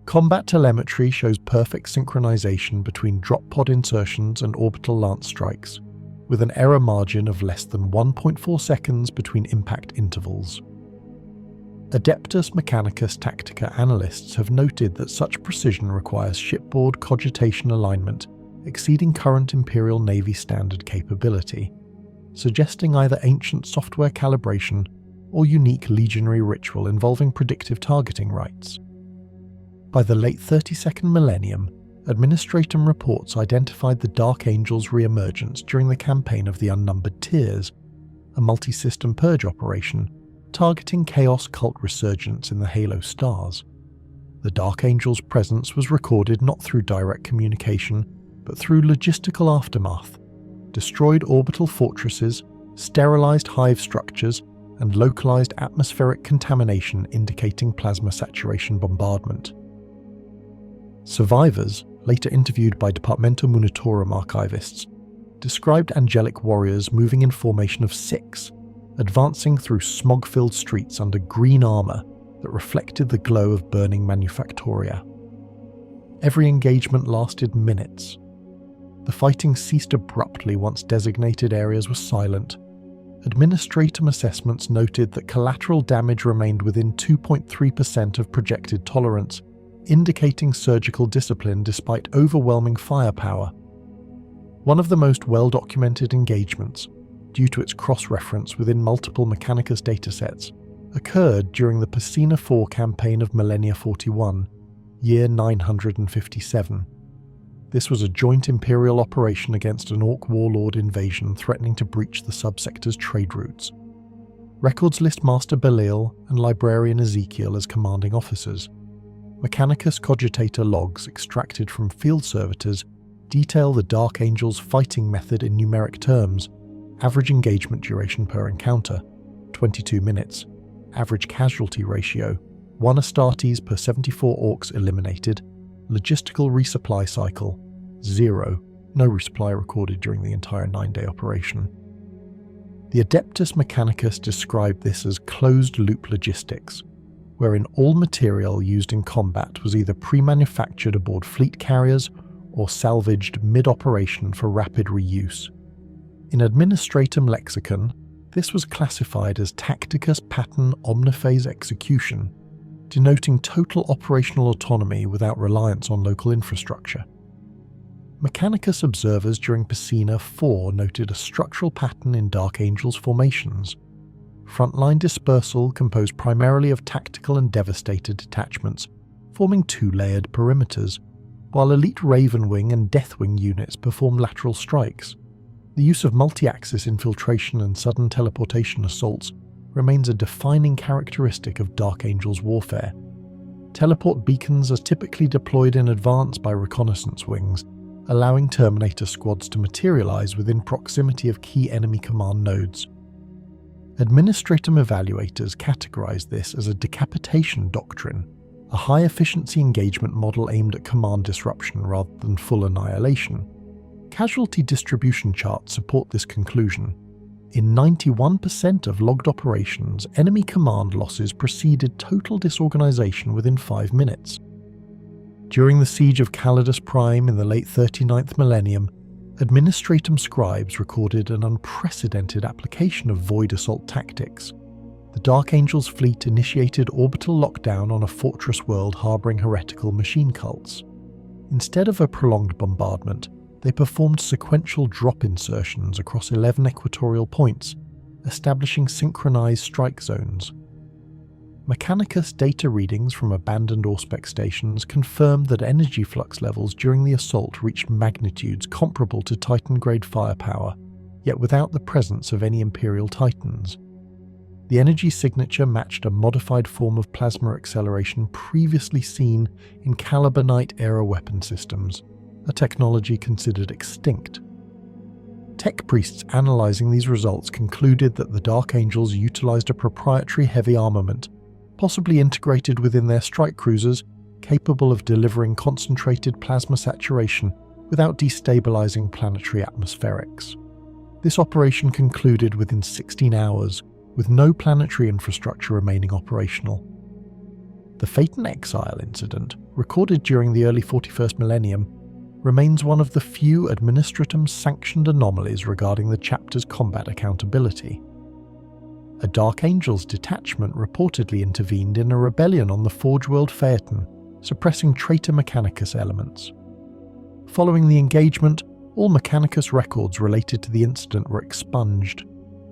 Combat telemetry shows perfect synchronization between drop pod insertions and orbital lance strikes, with an error margin of less than 1.4 seconds between impact intervals. Adeptus Mechanicus Tactica analysts have noted that such precision requires shipboard cogitation alignment exceeding current Imperial Navy standard capability, suggesting either ancient software calibration or unique legionary ritual involving predictive targeting rights. By the late 32nd millennium, Administratum reports identified the Dark Angels' re-emergence during the campaign of the Unnumbered Tears, a multi-system purge operation targeting chaos cult resurgence in the Halo stars. The Dark Angels' presence was recorded not through direct communication, but through logistical aftermath, destroyed orbital fortresses, sterilized hive structures, and localized atmospheric contamination indicating plasma saturation bombardment. Survivors, later interviewed by Departmental Munitorum archivists, described angelic warriors moving in formation of 6, advancing through smog-filled streets under green armor that reflected the glow of burning manufactoria. Every engagement lasted minutes. The fighting ceased abruptly once designated areas were silent. Administratum assessments noted that collateral damage remained within 2.3% of projected tolerance, indicating surgical discipline despite overwhelming firepower. One of the most well-documented engagements, due to its cross-reference within multiple Mechanicus datasets, occurred during the Pesina IV campaign of Millennia 41, year 957. This was a joint Imperial operation against an Orc warlord invasion threatening to breach the subsector's trade routes. Records list Master Belial and Librarian Ezekiel as commanding officers. Mechanicus Cogitator logs extracted from field servitors detail the Dark Angels' fighting method in numeric terms: average engagement duration per encounter, 22 minutes, average casualty ratio, 1 Astartes per 74 orcs eliminated, logistical resupply cycle, 0, no resupply recorded during the entire 9-day operation. The Adeptus Mechanicus described this as closed-loop logistics, wherein all material used in combat was either pre-manufactured aboard fleet carriers or salvaged mid-operation for rapid reuse. In Administratum lexicon, this was classified as Tacticus Pattern Omniphase Execution, denoting total operational autonomy without reliance on local infrastructure. Mechanicus observers during Pesina IV noted a structural pattern in Dark Angels formations. Frontline dispersal composed primarily of tactical and devastator detachments, forming 2-layered perimeters, while elite Ravenwing and Deathwing units performed lateral strikes. The use of multi-axis infiltration and sudden teleportation assaults remains a defining characteristic of Dark Angels warfare. Teleport beacons are typically deployed in advance by reconnaissance wings, allowing Terminator squads to materialize within proximity of key enemy command nodes. Administratum evaluators categorize this as a decapitation doctrine, a high-efficiency engagement model aimed at command disruption rather than full annihilation. Casualty distribution charts support this conclusion. In 91% of logged operations, enemy command losses preceded total disorganization within 5 minutes. During the siege of Calidus Prime in the late 39th millennium, Administratum scribes recorded an unprecedented application of void assault tactics. The Dark Angel's fleet initiated orbital lockdown on a fortress world harboring heretical machine cults. Instead of a prolonged bombardment, they performed sequential drop insertions across 11 equatorial points, establishing synchronized strike zones. Mechanicus data readings from abandoned Auspex stations confirmed that energy flux levels during the assault reached magnitudes comparable to Titan-grade firepower, yet without the presence of any Imperial Titans. The energy signature matched a modified form of plasma acceleration previously seen in Calibanite-era weapon systems, a technology considered extinct. Tech priests analysing these results concluded that the Dark Angels utilised a proprietary heavy armament, possibly integrated within their strike cruisers, capable of delivering concentrated plasma saturation without destabilising planetary atmospherics. This operation concluded within 16 hours, with no planetary infrastructure remaining operational. The Phaeton Exile incident, recorded during the early 41st millennium, remains one of the few Administratum-sanctioned anomalies regarding the chapter's combat accountability. A Dark Angels detachment reportedly intervened in a rebellion on the Forge World Phaeton, suppressing traitor Mechanicus elements. Following the engagement, all Mechanicus records related to the incident were expunged.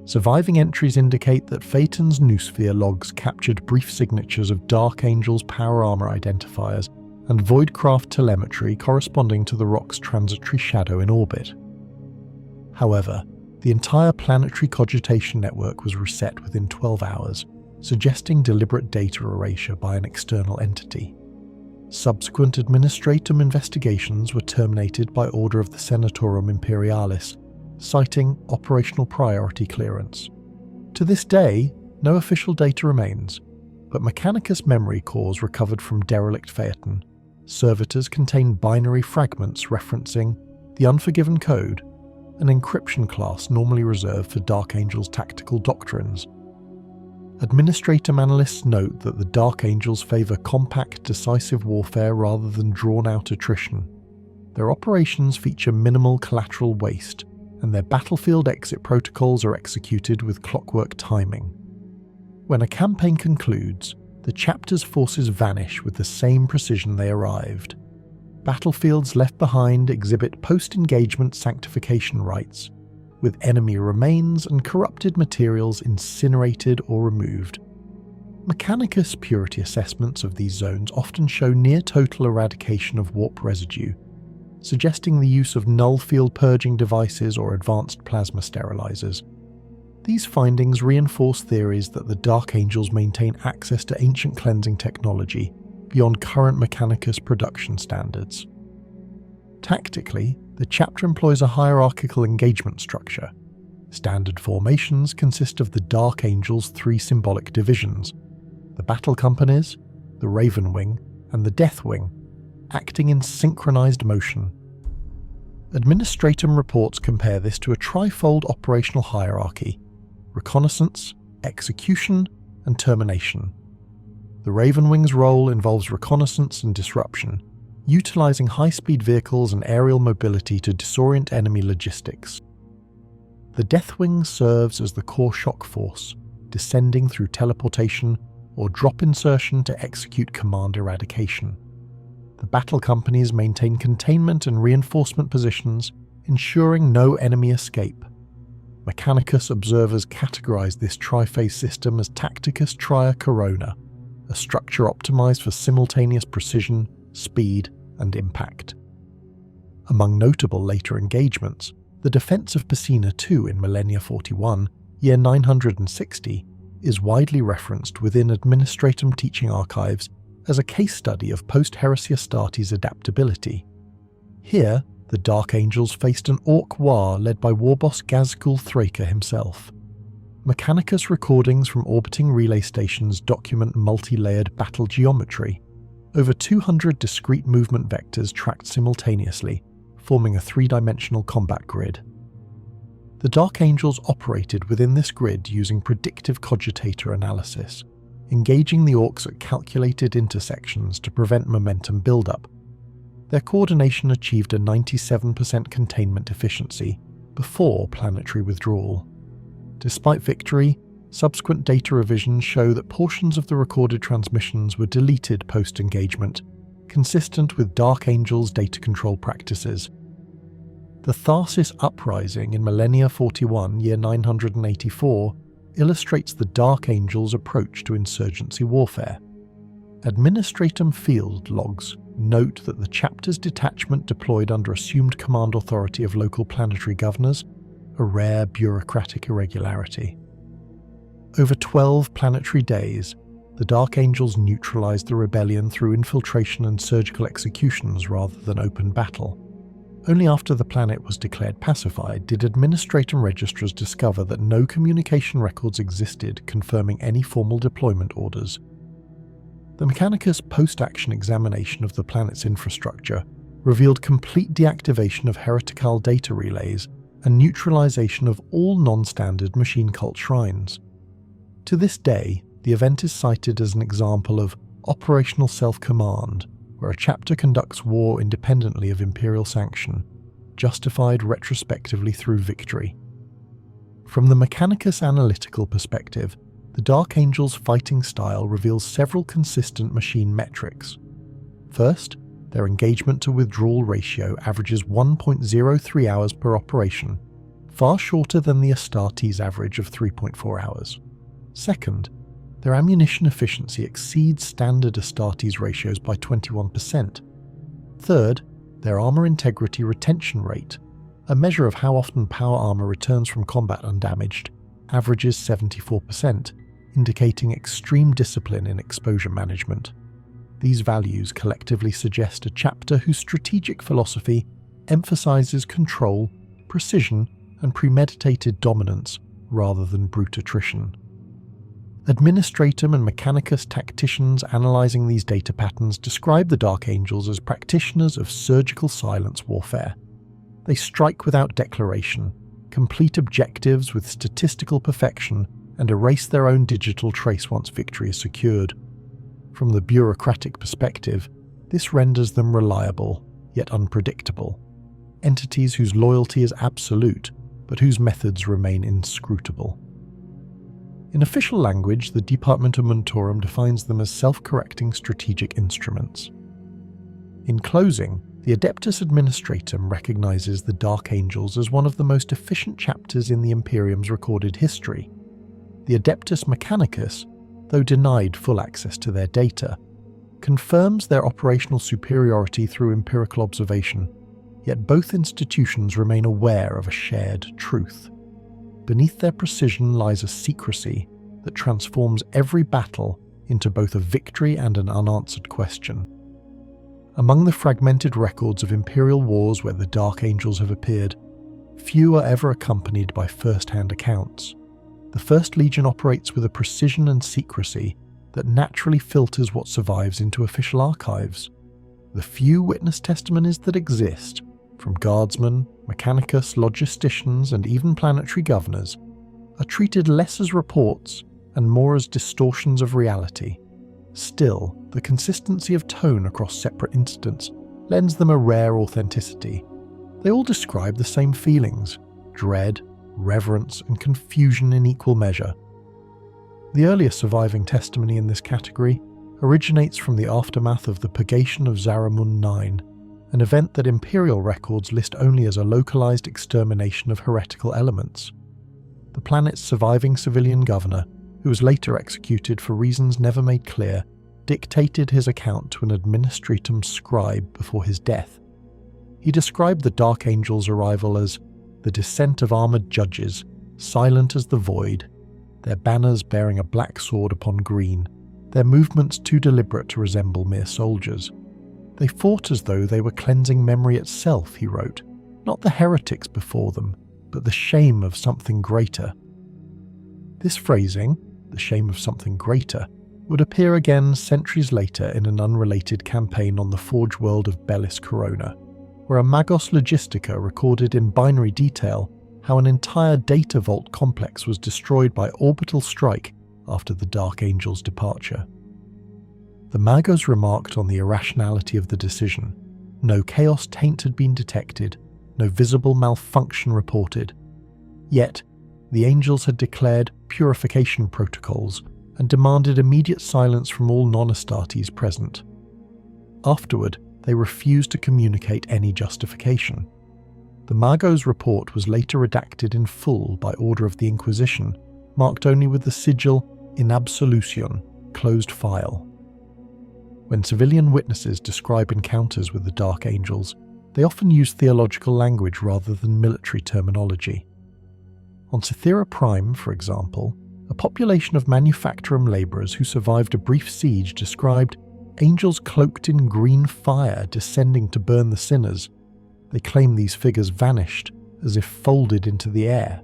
Surviving entries indicate that Phaeton's noosphere logs captured brief signatures of Dark Angels power armor identifiers and Voidcraft telemetry corresponding to the rock's transitory shadow in orbit. However, the entire planetary cogitation network was reset within 12 hours, suggesting deliberate data erasure by an external entity. Subsequent Administratum investigations were terminated by order of the Senatorum Imperialis, citing operational priority clearance. To this day, no official data remains, but Mechanicus memory cores recovered from derelict Phaeton. Servitors contain binary fragments referencing the Unforgiven code, an encryption class normally reserved for Dark Angels' tactical doctrines. Administratum analysts note that the Dark Angels favour compact, decisive warfare rather than drawn-out attrition. Their operations feature minimal collateral waste, and their battlefield exit protocols are executed with clockwork timing. When a campaign concludes, the chapter's forces vanish with the same precision they arrived. Battlefields left behind exhibit post-engagement sanctification rites, with enemy remains and corrupted materials incinerated or removed. Mechanicus purity assessments of these zones often show near-total eradication of warp residue, suggesting the use of null field purging devices or advanced plasma sterilizers. These findings reinforce theories that the Dark Angels maintain access to ancient cleansing technology beyond current Mechanicus production standards. Tactically, the chapter employs a hierarchical engagement structure. Standard formations consist of the Dark Angels' 3 symbolic divisions: the Battle Companies, the Raven Wing, and the Death Wing, acting in synchronized motion. Administratum reports compare this to a trifold operational hierarchy: reconnaissance, execution, and termination. The Raven Wing's role involves reconnaissance and disruption, utilizing high-speed vehicles and aerial mobility to disorient enemy logistics. The Death Wing serves as the core shock force, descending through teleportation or drop insertion to execute command eradication. The battle companies maintain containment and reinforcement positions, ensuring no enemy escape. Mechanicus observers categorize this triphase system as Tacticus Tria Corona, a structure optimized for simultaneous precision, speed, and impact. Among notable later engagements, the defense of Pacina II in Millennia 41, year 960, is widely referenced within Administratum teaching archives as a case study of post-Heresy Astartes adaptability. Here, the Dark Angels faced an Orc war led by warboss Ghazghkull Thraker himself. Mechanicus recordings from orbiting relay stations document multi-layered battle geometry. Over 200 discrete movement vectors tracked simultaneously, forming a three-dimensional combat grid. The Dark Angels operated within this grid using predictive cogitator analysis, engaging the Orcs at calculated intersections to prevent momentum buildup. Their coordination achieved a 97% containment efficiency before planetary withdrawal. Despite victory, subsequent data revisions show that portions of the recorded transmissions were deleted post-engagement, consistent with Dark Angels' data control practices. The Tharsis Uprising in Millennia 41, year 984, illustrates the Dark Angels' approach to insurgency warfare. Administratum field logs note that the chapter's detachment deployed under assumed command authority of local planetary governors, a rare bureaucratic irregularity. Over 12 planetary days, the Dark Angels neutralized the rebellion through infiltration and surgical executions rather than open battle. Only after the planet was declared pacified did Administratum registrars discover that no communication records existed confirming any formal deployment orders. The Mechanicus post-action examination of the planet's infrastructure revealed complete deactivation of heretical data relays and neutralization of all non-standard machine cult shrines. To this day, the event is cited as an example of operational self-command, where a chapter conducts war independently of imperial sanction, justified retrospectively through victory. From the Mechanicus analytical perspective, the Dark Angels' fighting style reveals several consistent machine metrics. First, their engagement to withdrawal ratio averages 1.03 hours per operation, far shorter than the Astartes average of 3.4 hours. Second, their ammunition efficiency exceeds standard Astartes ratios by 21%. Third, their armor integrity retention rate, a measure of how often power armor returns from combat undamaged, averages 74%, indicating extreme discipline in exposure management. These values collectively suggest a chapter whose strategic philosophy emphasizes control, precision, and premeditated dominance rather than brute attrition. Administratum and Mechanicus tacticians analyzing these data patterns describe the Dark Angels as practitioners of surgical silence warfare. They strike without declaration, complete objectives with statistical perfection, and erase their own digital trace once victory is secured. From the bureaucratic perspective, this renders them reliable, yet unpredictable. Entities whose loyalty is absolute, but whose methods remain inscrutable. In official language, the Departmentum Muntorum defines them as self-correcting strategic instruments. In closing, the Adeptus Administratum recognizes the Dark Angels as one of the most efficient chapters in the Imperium's recorded history. The Adeptus Mechanicus, though denied full access to their data, confirms their operational superiority through empirical observation, yet both institutions remain aware of a shared truth. Beneath their precision lies a secrecy that transforms every battle into both a victory and an unanswered question. Among the fragmented records of imperial wars where the Dark Angels have appeared, few are ever accompanied by first-hand accounts. The First Legion operates with a precision and secrecy that naturally filters what survives into official archives. The few witness testimonies that exist, from guardsmen, Mechanicus, logisticians, and even planetary governors, are treated less as reports and more as distortions of reality. Still, the consistency of tone across separate incidents lends them a rare authenticity. They all describe the same feelings: dread, reverence, and confusion in equal measure. The earliest surviving testimony in this category originates from the aftermath of the Purgation of Zaramun 9, an event that imperial records list only as a localized extermination of heretical elements. The planet's surviving civilian governor, who was later executed for reasons never made clear, dictated his account to an administratum scribe before his death. He described the Dark Angels' arrival as the descent of armored judges, silent as the void, their banners bearing a black sword upon green, their movements too deliberate to resemble mere soldiers. They fought as though they were cleansing memory itself, he wrote, not the heretics before them, but the shame of something greater. This phrasing, the shame of something greater, would appear again centuries later in an unrelated campaign on the Forge world of Bellis Corona, where a Magos Logistica recorded in binary detail how an entire data vault complex was destroyed by orbital strike after the Dark Angel's departure. The Magos remarked on the irrationality of the decision. No chaos taint had been detected, no visible malfunction reported. Yet, the angels had declared purification protocols and demanded immediate silence from all non-Astartes present. Afterward, they refused to communicate any justification. The Magos report was later redacted in full by order of the Inquisition, marked only with the sigil in absolution, closed file. When civilian witnesses describe encounters with the Dark Angels, they often use theological language rather than military terminology. On Cythera Prime, for example, a population of manufacturum labourers who survived a brief siege described angels cloaked in green fire descending to burn the sinners. They claim these figures vanished, as if folded into the air.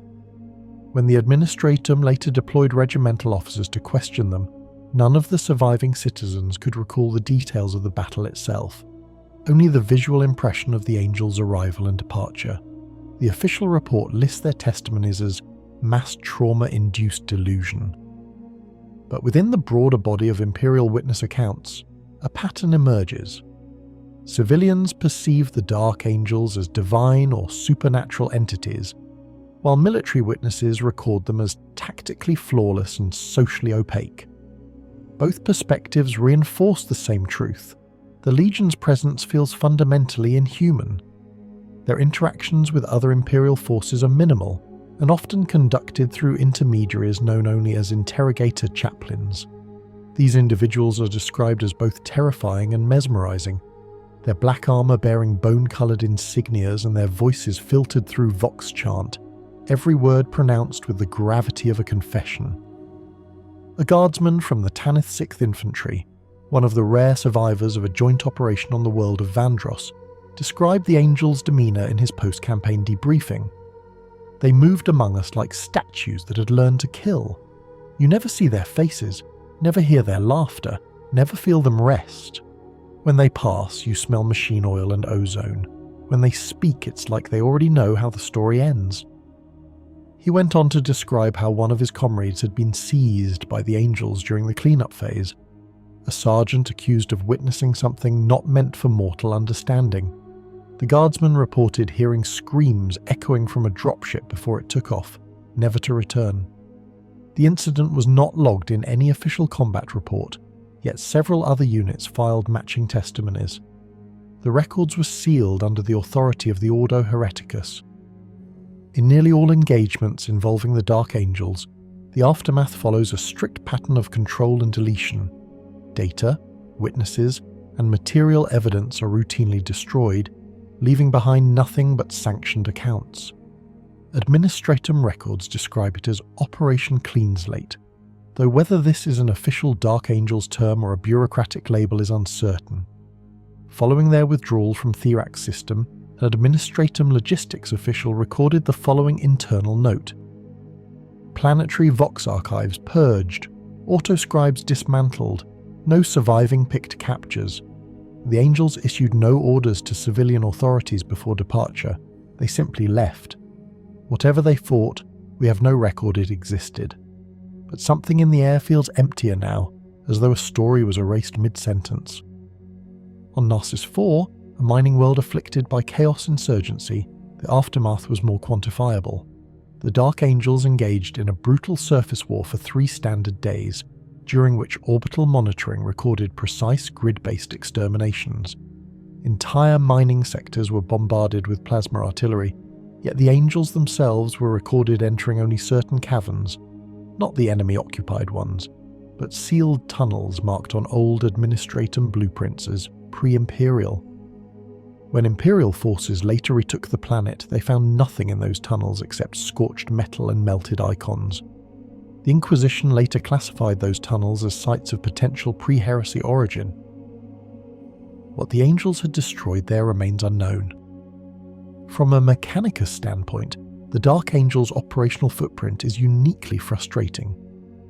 When the administratum later deployed regimental officers to question them, none of the surviving citizens could recall the details of the battle itself, only the visual impression of the angels' arrival and departure. The official report lists their testimonies as mass trauma-induced delusion. But within the broader body of Imperial witness accounts, a pattern emerges. Civilians perceive the Dark Angels as divine or supernatural entities, while military witnesses record them as tactically flawless and socially opaque. Both perspectives reinforce the same truth. The Legion's presence feels fundamentally inhuman. Their interactions with other Imperial forces are minimal, and often conducted through intermediaries known only as interrogator chaplains. These individuals are described as both terrifying and mesmerizing, their black armor bearing bone-colored insignias and their voices filtered through vox chant, every word pronounced with the gravity of a confession. A guardsman from the Tanith 6th Infantry, one of the rare survivors of a joint operation on the world of Vandros, described the angels' demeanor in his post-campaign debriefing. They moved among us like statues that had learned to kill. You never see their faces, never hear their laughter, never feel them rest. When they pass, you smell machine oil and ozone. When they speak, it's like they already know how the story ends. He went on to describe how one of his comrades had been seized by the angels during the cleanup phase, a sergeant accused of witnessing something not meant for mortal understanding. The guardsman reported hearing screams echoing from a dropship before it took off, never to return. The incident was not logged in any official combat report, yet several other units filed matching testimonies. The records were sealed under the authority of the Ordo Hereticus. In nearly all engagements involving the Dark Angels, the aftermath follows a strict pattern of control and deletion. Data, witnesses, and material evidence are routinely destroyed, leaving behind nothing but sanctioned accounts. Administratum records describe it as Operation Clean Slate, though whether this is an official Dark Angels term or a bureaucratic label is uncertain. Following their withdrawal from Therax's system, an Administratum Logistics official recorded the following internal note. Planetary Vox archives purged, autoscribes dismantled, no surviving picked captures. The Angels issued no orders to civilian authorities before departure, they simply left. Whatever they fought, we have no record it existed. But something in the air feels emptier now, as though a story was erased mid-sentence. On Narcissus 4, a mining world afflicted by chaos insurgency, the aftermath was more quantifiable. The Dark Angels engaged in a brutal surface war for 3 standard days, during which orbital monitoring recorded precise grid-based exterminations. Entire mining sectors were bombarded with plasma artillery, yet the Angels themselves were recorded entering only certain caverns, not the enemy-occupied ones, but sealed tunnels marked on old Administratum blueprints as pre-Imperial. When Imperial forces later retook the planet, they found nothing in those tunnels except scorched metal and melted icons. The Inquisition later classified those tunnels as sites of potential pre-heresy origin. what the angels had destroyed there remains unknown. From a Mechanicus standpoint, the Dark Angels' operational footprint is uniquely frustrating.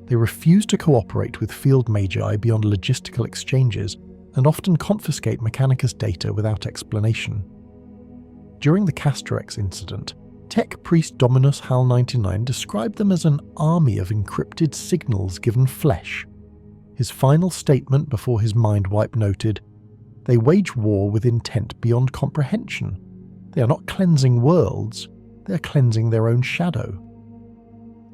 They refuse to cooperate with Field Magi beyond logistical exchanges and often confiscate Mechanicus data without explanation. During the Castorex incident, Tech Priest Dominus Hal 99 described them as an army of encrypted signals given flesh. His final statement before his mind wipe noted, "They wage war with intent beyond comprehension. They are not cleansing worlds, they are cleansing their own shadow."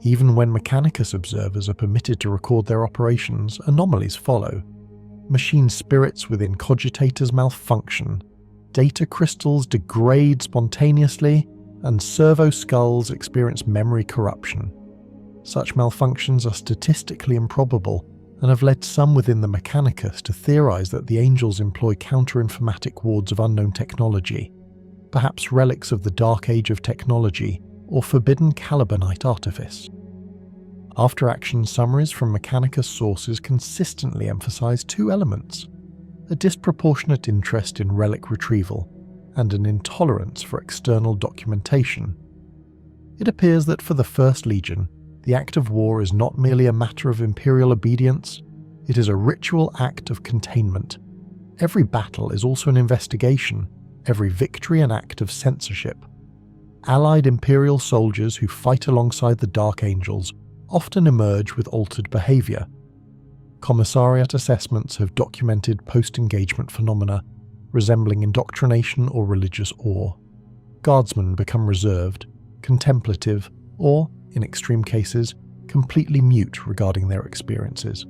Even when Mechanicus observers are permitted to record their operations, anomalies follow. Machine spirits within cogitators malfunction, data crystals degrade spontaneously, and servo skulls experience memory corruption. Such malfunctions are statistically improbable and have led some within the Mechanicus to theorize that the angels employ counter-informatic wards of unknown technology, perhaps relics of the Dark Age of technology or forbidden Calibanite artifice. After-action summaries from Mechanicus sources consistently emphasize two elements: a disproportionate interest in relic retrieval and an intolerance for external documentation. It appears that for the First Legion, the act of war is not merely a matter of imperial obedience, it is a ritual act of containment. Every battle is also an investigation, every victory an act of censorship. Allied imperial soldiers who fight alongside the Dark Angels often emerge with altered behavior. Commissariat assessments have documented post-engagement phenomena resembling indoctrination or religious awe. Guardsmen become reserved, contemplative, or, in extreme cases, completely mute regarding their experiences.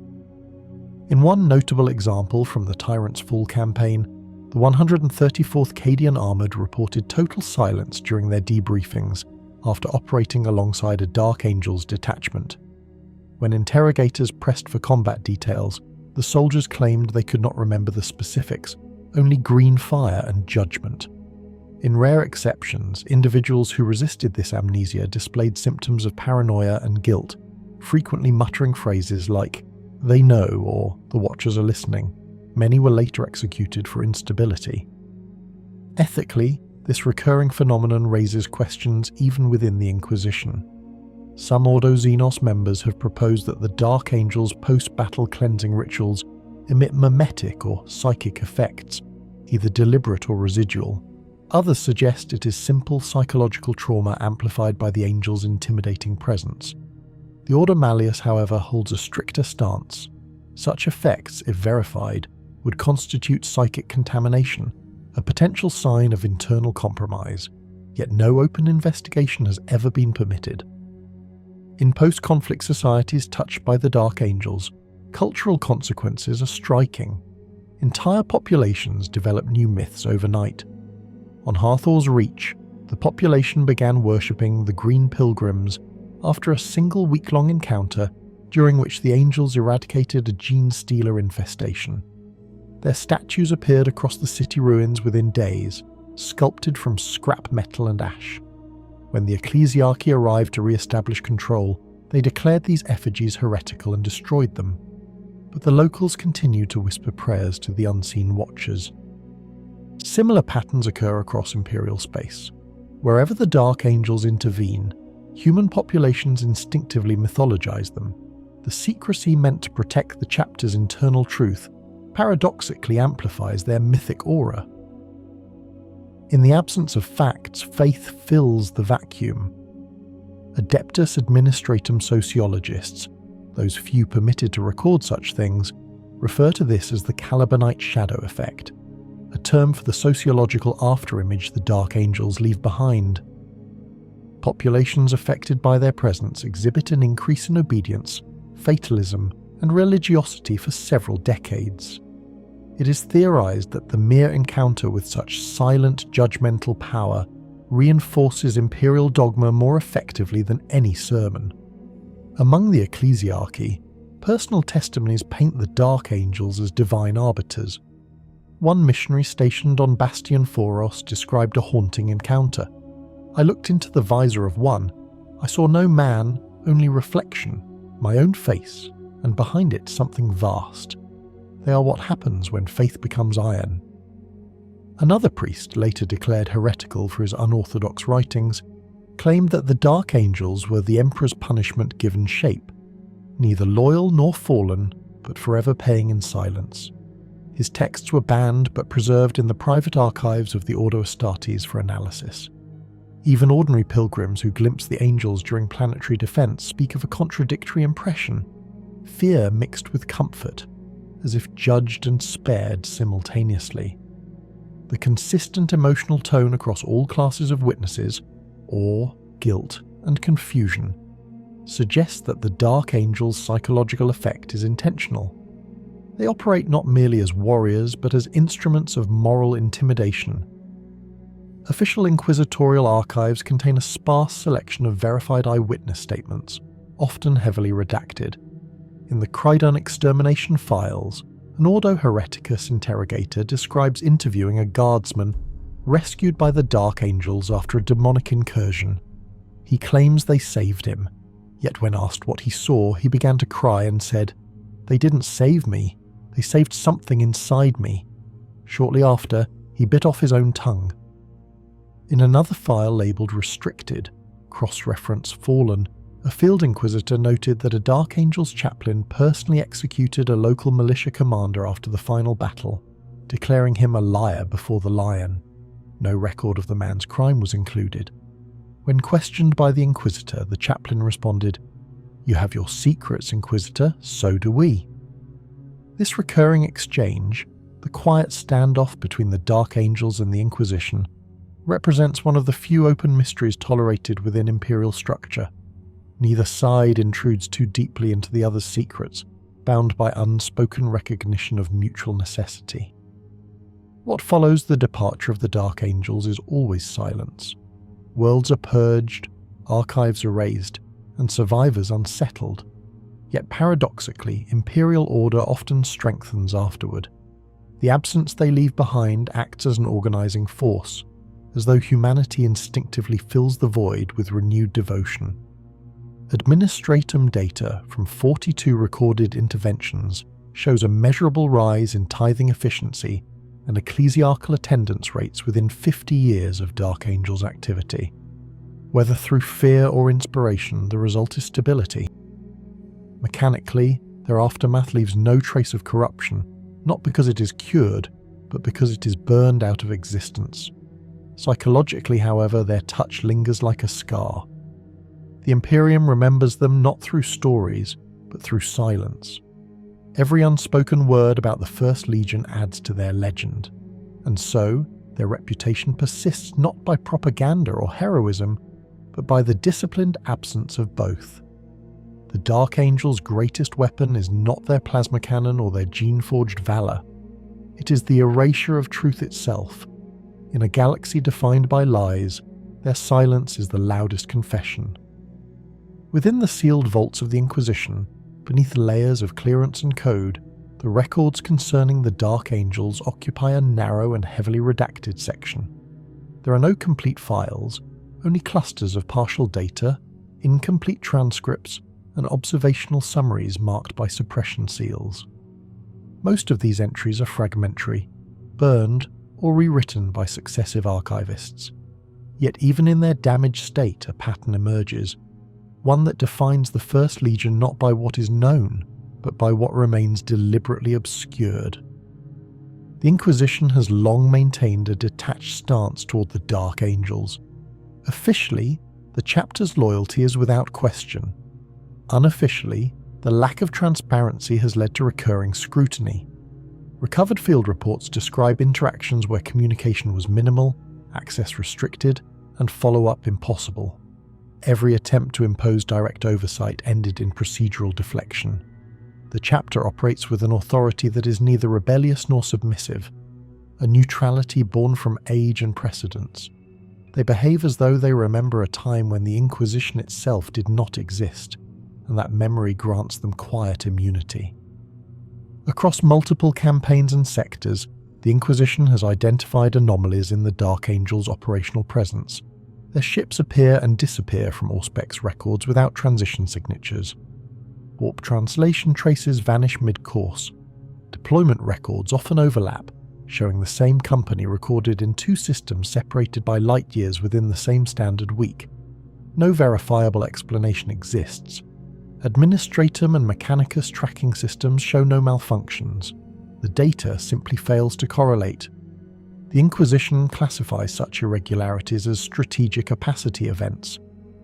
In one notable example from the Tyrant's Fall campaign, the 134th Cadian Armoured reported total silence during their debriefings after operating alongside a Dark Angels detachment. When interrogators pressed for combat details, the soldiers claimed they could not remember the specifics, only green fire and judgment. In rare exceptions, individuals who resisted this amnesia displayed symptoms of paranoia and guilt, frequently muttering phrases like, "They know," or "The Watchers are listening." Many were later executed for instability. Ethically, this recurring phenomenon raises questions even within the Inquisition. Some Ordo Xenos members have proposed that the Dark Angels' post-battle cleansing rituals emit mimetic or psychic effects, either deliberate or residual. Others suggest it is simple psychological trauma amplified by the Angels' intimidating presence. The Ordo Malleus, however, holds a stricter stance. Such effects, if verified, would constitute psychic contamination, a potential sign of internal compromise, yet no open investigation has ever been permitted. In post-conflict societies touched by the Dark Angels, cultural consequences are striking. Entire populations develop new myths overnight. On Hathor's Reach, the population began worshipping the Green Pilgrims after a single week-long encounter during which the Angels eradicated a gene stealer infestation. Their statues appeared across the city ruins within days, sculpted from scrap metal and ash. When the ecclesiarchy arrived to re-establish control, they declared these effigies heretical and destroyed them. But the locals continued to whisper prayers to the unseen watchers. Similar patterns occur across Imperial space. Wherever the Dark Angels intervene, human populations instinctively mythologize them. The secrecy meant to protect the chapter's internal truth paradoxically amplifies their mythic aura. In the absence of facts, faith fills the vacuum. Adeptus Administratum sociologists, those few permitted to record such things, refer to this as the Calibanite shadow effect, a term for the sociological afterimage the Dark Angels leave behind. Populations affected by their presence exhibit an increase in obedience, fatalism, and religiosity for several decades. It is theorized that the mere encounter with such silent, judgmental power reinforces imperial dogma more effectively than any sermon. Among the ecclesiarchy, personal testimonies paint the Dark Angels as divine arbiters. One missionary stationed on Bastion Foros described a haunting encounter. "I looked into the visor of one. I saw no man, only reflection, my own face, and behind it something vast. They are what happens when faith becomes iron. Another priest, later declared heretical for his unorthodox writings, claimed that the Dark Angels were the Emperor's punishment given shape, neither loyal nor fallen, but forever paying in silence. His texts were banned but preserved in the private archives of the Ordo Astartes for analysis. Even ordinary pilgrims who glimpse the angels during planetary defense speak of a contradictory impression, fear mixed with comfort, as if judged and spared simultaneously. The consistent emotional tone across all classes of witnesses, awe, guilt, and confusion, suggests that the Dark Angel's psychological effect is intentional. They operate not merely as warriors, but as instruments of moral intimidation. Official inquisitorial archives contain a sparse selection of verified eyewitness statements, often heavily redacted. In the Crydon extermination files, an Ordo Hereticus interrogator describes interviewing a guardsman rescued by the Dark Angels after a demonic incursion. He claims they saved him, yet when asked what he saw, he began to cry and said, "They didn't save me, they saved something inside me." Shortly after, he bit off his own tongue. In another file labelled Restricted, cross-reference Fallen, a field inquisitor noted that a Dark Angel's chaplain personally executed a local militia commander after the final battle, declaring him a liar before the lion. No record of the man's crime was included. When questioned by the inquisitor, the chaplain responded, "You have your secrets, Inquisitor, so do we." This recurring exchange, the quiet standoff between the Dark Angels and the Inquisition, represents one of the few open mysteries tolerated within imperial structure. Neither side intrudes too deeply into the other's secrets, bound by unspoken recognition of mutual necessity. What follows the departure of the Dark Angels is always silence. Worlds are purged, archives erased, and survivors unsettled. Yet paradoxically, imperial order often strengthens afterward. The absence they leave behind acts as an organizing force, as though humanity instinctively fills the void with renewed devotion. Administratum data from 42 recorded interventions shows a measurable rise in tithing efficiency and ecclesiarchal attendance rates within 50 years of Dark Angels activity. Whether through fear or inspiration, the result is stability. Mechanically, their aftermath leaves no trace of corruption, not because it is cured, but because it is burned out of existence. Psychologically, however, their touch lingers like a scar. The Imperium remembers them not through stories, but through silence. Every unspoken word about the First Legion adds to their legend, and so their reputation persists not by propaganda or heroism, but by the disciplined absence of both. The Dark Angels' greatest weapon is not their plasma cannon or their gene-forged valor. It is the erasure of truth itself. In a galaxy defined by lies, their silence is the loudest confession. Within the sealed vaults of the Inquisition, beneath layers of clearance and code, the records concerning the Dark Angels occupy a narrow and heavily redacted section. There are no complete files, only clusters of partial data, incomplete transcripts, and observational summaries marked by suppression seals. Most of these entries are fragmentary, burned or rewritten by successive archivists. Yet even in their damaged state, a pattern emerges, one that defines the First Legion not by what is known, but by what remains deliberately obscured. The Inquisition has long maintained a detached stance toward the Dark Angels. Officially, the chapter's loyalty is without question. Unofficially, the lack of transparency has led to recurring scrutiny. Recovered field reports describe interactions where communication was minimal, access restricted, and follow-up impossible. Every attempt to impose direct oversight ended in procedural deflection. The chapter operates with an authority that is neither rebellious nor submissive, a neutrality born from age and precedence. They behave as though they remember a time when the Inquisition itself did not exist, and that memory grants them quiet immunity. Across multiple campaigns and sectors, the Inquisition has identified anomalies in the Dark Angels' operational presence. Their ships appear and disappear from Auspex records without transition signatures. Warp translation traces vanish mid-course. Deployment records often overlap, showing the same company recorded in two systems separated by light years within the same standard week. No verifiable explanation exists. Administratum and Mechanicus tracking systems show no malfunctions. The data simply fails to correlate. The Inquisition classifies such irregularities as strategic opacity events,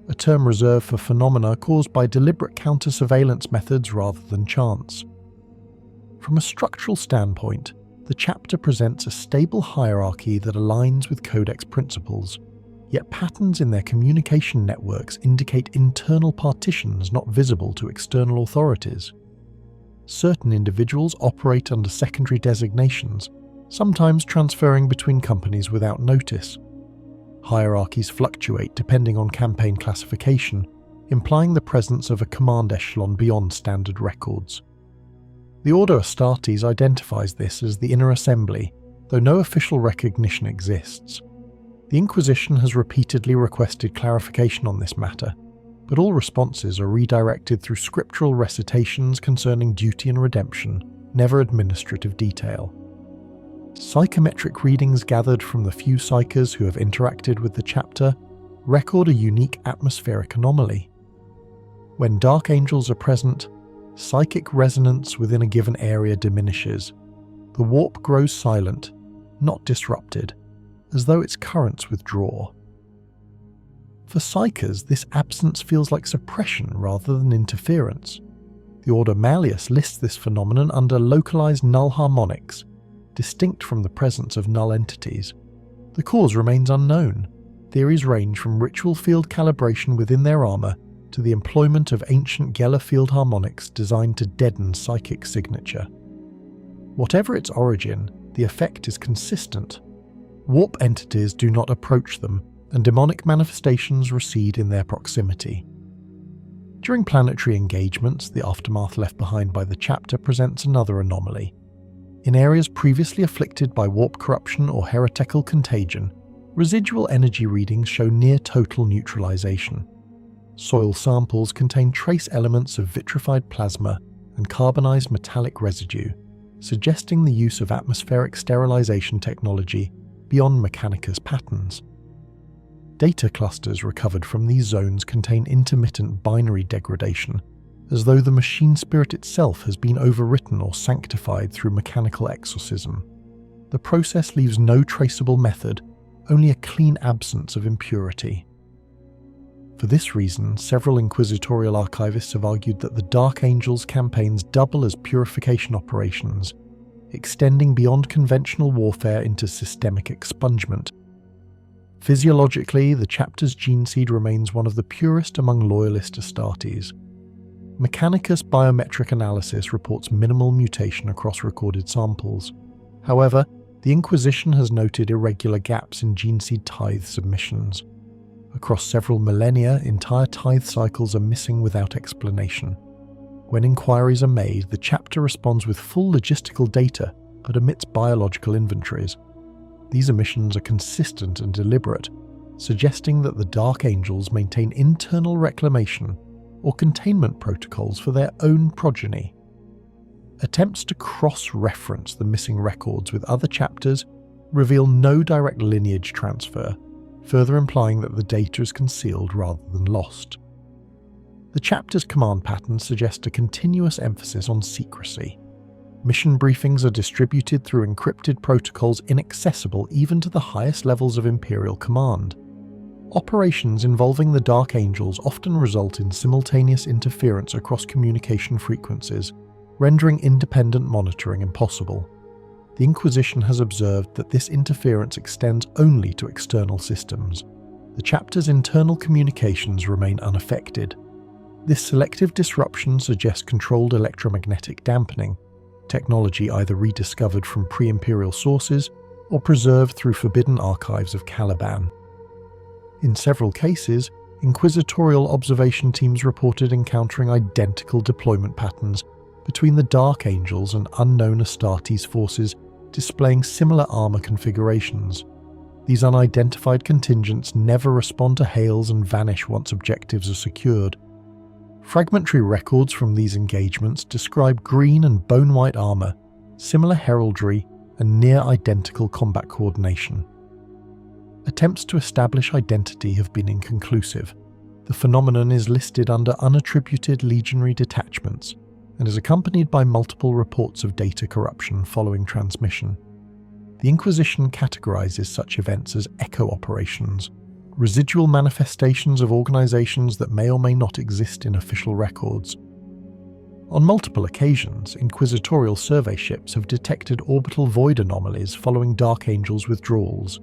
a term reserved for phenomena caused by deliberate counter-surveillance methods rather than chance. From a structural standpoint, the chapter presents a stable hierarchy that aligns with Codex principles, yet patterns in their communication networks indicate internal partitions not visible to external authorities. Certain individuals operate under secondary designations, sometimes transferring between companies without notice. Hierarchies fluctuate depending on campaign classification, implying the presence of a command echelon beyond standard records. The Order Astartes identifies this as the Inner Assembly, though no official recognition exists. The Inquisition has repeatedly requested clarification on this matter, but all responses are redirected through scriptural recitations concerning duty and redemption, never administrative detail. Psychometric readings gathered from the few psychers who have interacted with the chapter record a unique atmospheric anomaly. When dark angels are present, psychic resonance within a given area diminishes. The warp grows silent, not disrupted, as though its currents withdraw. For psychers, this absence feels like suppression rather than interference. The Order Malleus lists this phenomenon under localized null harmonics, distinct from the presence of null entities. The cause remains unknown. Theories range from ritual field calibration within their armor to the employment of ancient Geller field harmonics designed to deaden psychic signature. Whatever its origin, the effect is consistent. Warp entities do not approach them, and demonic manifestations recede in their proximity. During planetary engagements, the aftermath left behind by the chapter presents another anomaly. In areas previously afflicted by warp corruption or heretical contagion, residual energy readings show near total neutralization. Soil samples contain trace elements of vitrified plasma and carbonized metallic residue, suggesting the use of atmospheric sterilization technology beyond Mechanicus patterns. Data clusters recovered from these zones contain intermittent binary degradation, as though the machine spirit itself has been overwritten or sanctified through mechanical exorcism. The process leaves no traceable method, only a clean absence of impurity. For this reason, several inquisitorial archivists have argued that the Dark Angels campaigns double as purification operations, extending beyond conventional warfare into systemic expungement. Physiologically, the chapter's gene seed remains one of the purest among loyalist Astartes. Mechanicus biometric analysis reports minimal mutation across recorded samples. However, the Inquisition has noted irregular gaps in gene seed tithe submissions. Across several millennia, entire tithe cycles are missing without explanation. When inquiries are made, the chapter responds with full logistical data, but omits biological inventories. These omissions are consistent and deliberate, suggesting that the Dark Angels maintain internal reclamation or containment protocols for their own progeny. Attempts to cross-reference the missing records with other chapters reveal no direct lineage transfer, further implying that the data is concealed rather than lost. The chapter's command patterns suggest a continuous emphasis on secrecy. Mission briefings are distributed through encrypted protocols inaccessible even to the highest levels of Imperial command. Operations involving the Dark Angels often result in simultaneous interference across communication frequencies, rendering independent monitoring impossible. The Inquisition has observed that this interference extends only to external systems. The chapter's internal communications remain unaffected. This selective disruption suggests controlled electromagnetic dampening, technology either rediscovered from pre-Imperial sources or preserved through forbidden archives of Caliban. In several cases, inquisitorial observation teams reported encountering identical deployment patterns between the Dark Angels and unknown Astartes forces displaying similar armor configurations. These unidentified contingents never respond to hails and vanish once objectives are secured. Fragmentary records from these engagements describe green and bone-white armor, similar heraldry, and near-identical combat coordination. Attempts to establish identity have been inconclusive. The phenomenon is listed under unattributed legionary detachments and is accompanied by multiple reports of data corruption following transmission. The Inquisition categorizes such events as echo operations, residual manifestations of organizations that may or may not exist in official records. On multiple occasions, inquisitorial survey ships have detected orbital void anomalies following Dark Angel's withdrawals.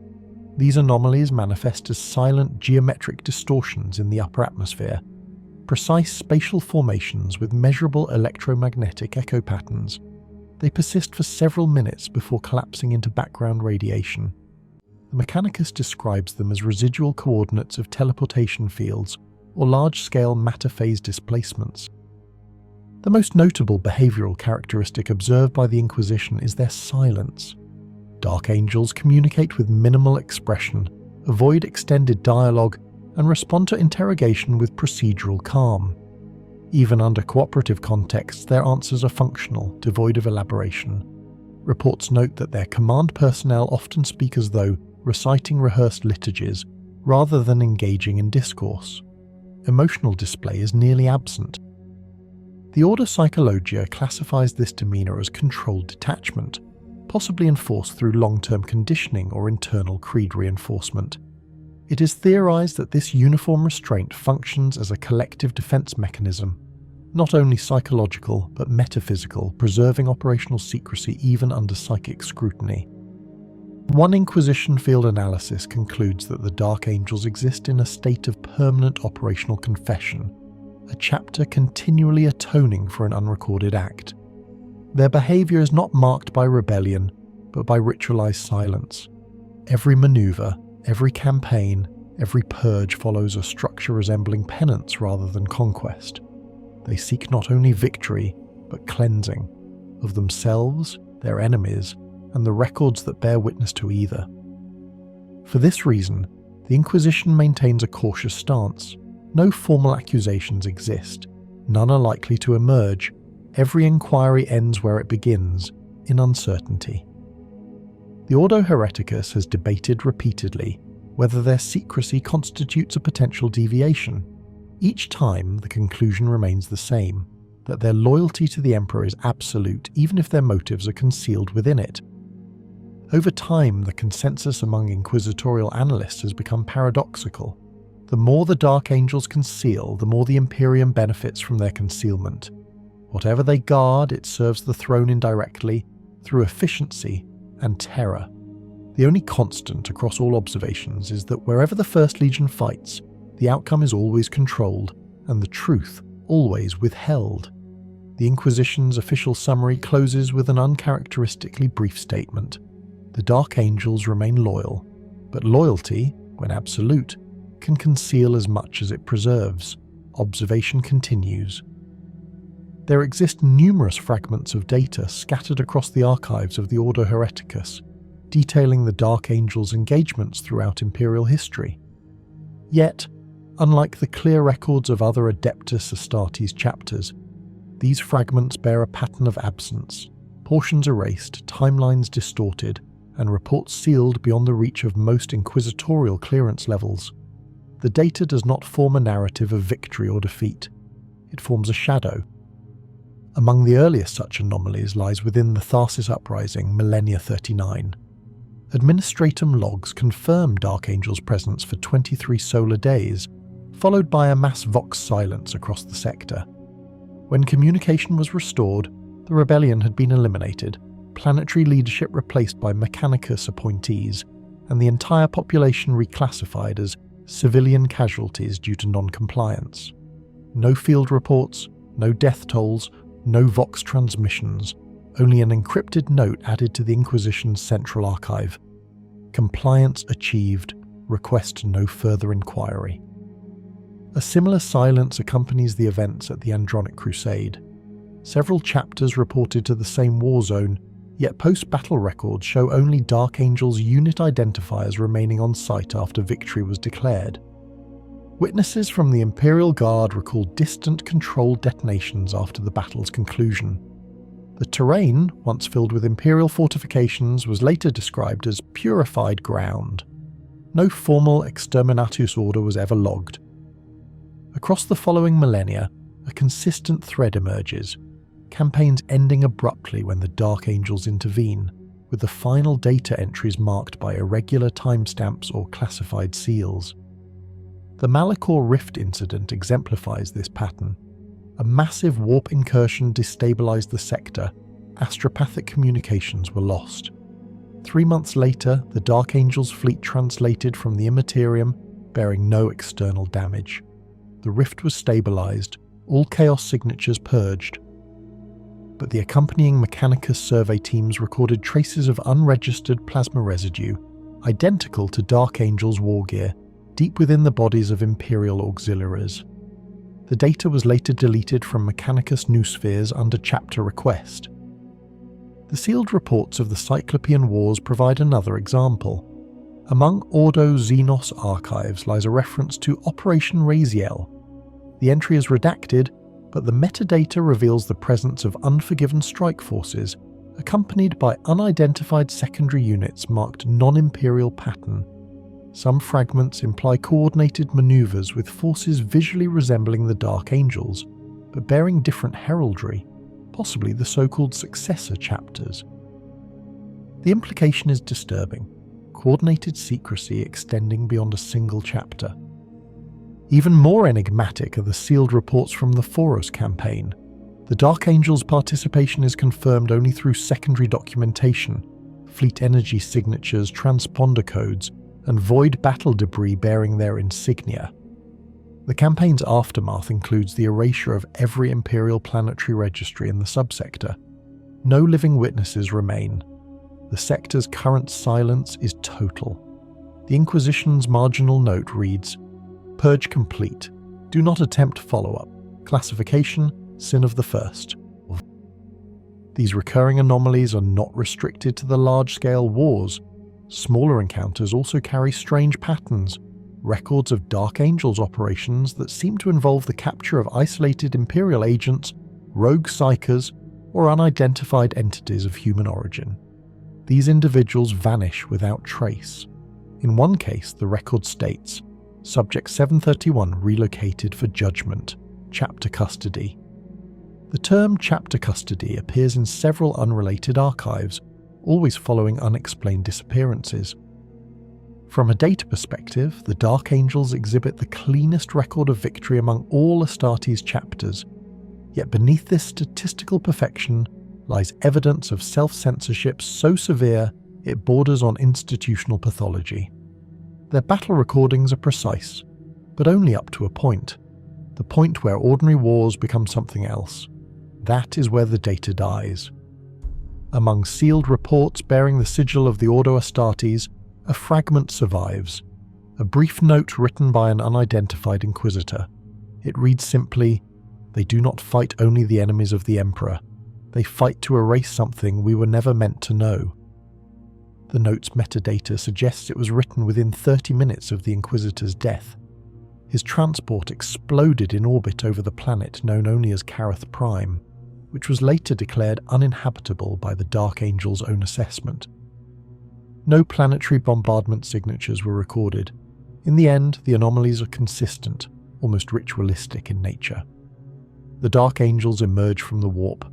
These anomalies manifest as silent geometric distortions in the upper atmosphere, precise spatial formations with measurable electromagnetic echo patterns. They persist for several minutes before collapsing into background radiation. The Mechanicus describes them as residual coordinates of teleportation fields or large-scale matter phase displacements. The most notable behavioral characteristic observed by the Inquisition is their silence. Dark Angels communicate with minimal expression, avoid extended dialogue, and respond to interrogation with procedural calm. Even under cooperative contexts, their answers are functional, devoid of elaboration. Reports note that their command personnel often speak as though reciting rehearsed liturgies, rather than engaging in discourse. Emotional display is nearly absent. The Order Psychologia classifies this demeanour as controlled detachment, possibly enforced through long-term conditioning or internal creed reinforcement. It is theorized that this uniform restraint functions as a collective defense mechanism, not only psychological but metaphysical, preserving operational secrecy even under psychic scrutiny. One Inquisition field analysis concludes that the Dark Angels exist in a state of permanent operational confession, a chapter continually atoning for an unrecorded act. Their behavior is not marked by rebellion, but by ritualized silence. Every maneuver, every campaign, every purge follows a structure resembling penance rather than conquest. They seek not only victory, but cleansing of themselves, their enemies, and the records that bear witness to either. For this reason, the Inquisition maintains a cautious stance. No formal accusations exist. None are likely to emerge. Every inquiry ends where it begins, in uncertainty. The Ordo Hereticus has debated repeatedly whether their secrecy constitutes a potential deviation. Each time, the conclusion remains the same, that their loyalty to the Emperor is absolute even if their motives are concealed within it. Over time, the consensus among inquisitorial analysts has become paradoxical. The more the Dark Angels conceal, the more the Imperium benefits from their concealment. Whatever they guard, it serves the throne indirectly, through efficiency and terror. The only constant across all observations is that wherever the First Legion fights, the outcome is always controlled, and the truth always withheld. The Inquisition's official summary closes with an uncharacteristically brief statement. The Dark Angels remain loyal, but loyalty, when absolute, can conceal as much as it preserves. Observation continues. There exist numerous fragments of data scattered across the archives of the Ordo Hereticus, detailing the Dark Angels' engagements throughout Imperial history. Yet, unlike the clear records of other Adeptus Astartes chapters, these fragments bear a pattern of absence, portions erased, timelines distorted, and reports sealed beyond the reach of most inquisitorial clearance levels. The data does not form a narrative of victory or defeat. It forms a shadow. Among the earliest such anomalies lies within the Tharsis Uprising, Millennia 39. Administratum logs confirm Dark Angel's presence for 23 solar days, followed by a mass vox silence across the sector. When communication was restored, the rebellion had been eliminated, planetary leadership replaced by Mechanicus appointees, and the entire population reclassified as civilian casualties due to non-compliance. No field reports, no death tolls, no vox transmissions, only an encrypted note added to the Inquisition's central archive. Compliance achieved, request no further inquiry. A similar silence accompanies the events at the Andronic Crusade. Several chapters reported to the same war zone, yet post-battle records show only Dark Angel's unit identifiers remaining on site after victory was declared. Witnesses from the Imperial Guard recall distant controlled detonations after the battle's conclusion. The terrain, once filled with Imperial fortifications, was later described as purified ground. No formal exterminatus order was ever logged. Across the following millennia, a consistent thread emerges, campaigns ending abruptly when the Dark Angels intervene, with the final data entries marked by irregular timestamps or classified seals. The Malachor Rift incident exemplifies this pattern. A massive warp incursion destabilized the sector. Astropathic communications were lost. 3 months later, the Dark Angels fleet translated from the Immaterium, bearing no external damage. The rift was stabilized, all Chaos signatures purged. But the accompanying Mechanicus survey teams recorded traces of unregistered plasma residue, identical to Dark Angels' war gear, deep within the bodies of Imperial auxiliaries. The data was later deleted from Mechanicus noospheres under chapter request. The sealed reports of the Cyclopean Wars provide another example. Among Ordo Xenos archives lies a reference to Operation Raziel. The entry is redacted, but the metadata reveals the presence of Unforgiven strike forces, accompanied by unidentified secondary units marked non-Imperial pattern. Some fragments imply coordinated maneuvers with forces visually resembling the Dark Angels, but bearing different heraldry, possibly the so-called successor chapters. The implication is disturbing, coordinated secrecy extending beyond a single chapter. Even more enigmatic are the sealed reports from the Foros campaign. The Dark Angels' participation is confirmed only through secondary documentation, fleet energy signatures, transponder codes, and void battle debris bearing their insignia. The campaign's aftermath includes the erasure of every Imperial planetary registry in the subsector. No living witnesses remain. The sector's current silence is total. The Inquisition's marginal note reads, "Purge complete. Do not attempt follow-up. Classification, sin of the first." These recurring anomalies are not restricted to the large-scale wars. Smaller encounters also carry strange patterns, records of Dark Angels operations that seem to involve the capture of isolated Imperial agents, rogue psychers, or unidentified entities of human origin. These individuals vanish without trace. In one case, the record states, Subject 731 relocated for judgment, chapter custody. The term chapter custody appears in several unrelated archives, always following unexplained disappearances. From a data perspective, the Dark Angels exhibit the cleanest record of victory among all Astartes chapters, yet beneath this statistical perfection lies evidence of self-censorship so severe it borders on institutional pathology. Their battle recordings are precise, but only up to a point, the point where ordinary wars become something else. That is where the data dies. Among sealed reports bearing the sigil of the Ordo Astartes, a fragment survives, a brief note written by an unidentified inquisitor. It reads simply, "They do not fight only the enemies of the Emperor. They fight to erase something we were never meant to know." The note's metadata suggests it was written within 30 minutes of the Inquisitor's death. His transport exploded in orbit over the planet known only as Carath Prime, which was later declared uninhabitable by the Dark Angel's own assessment. No planetary bombardment signatures were recorded. In the end, the anomalies are consistent, almost ritualistic in nature. The Dark Angels emerge from the warp.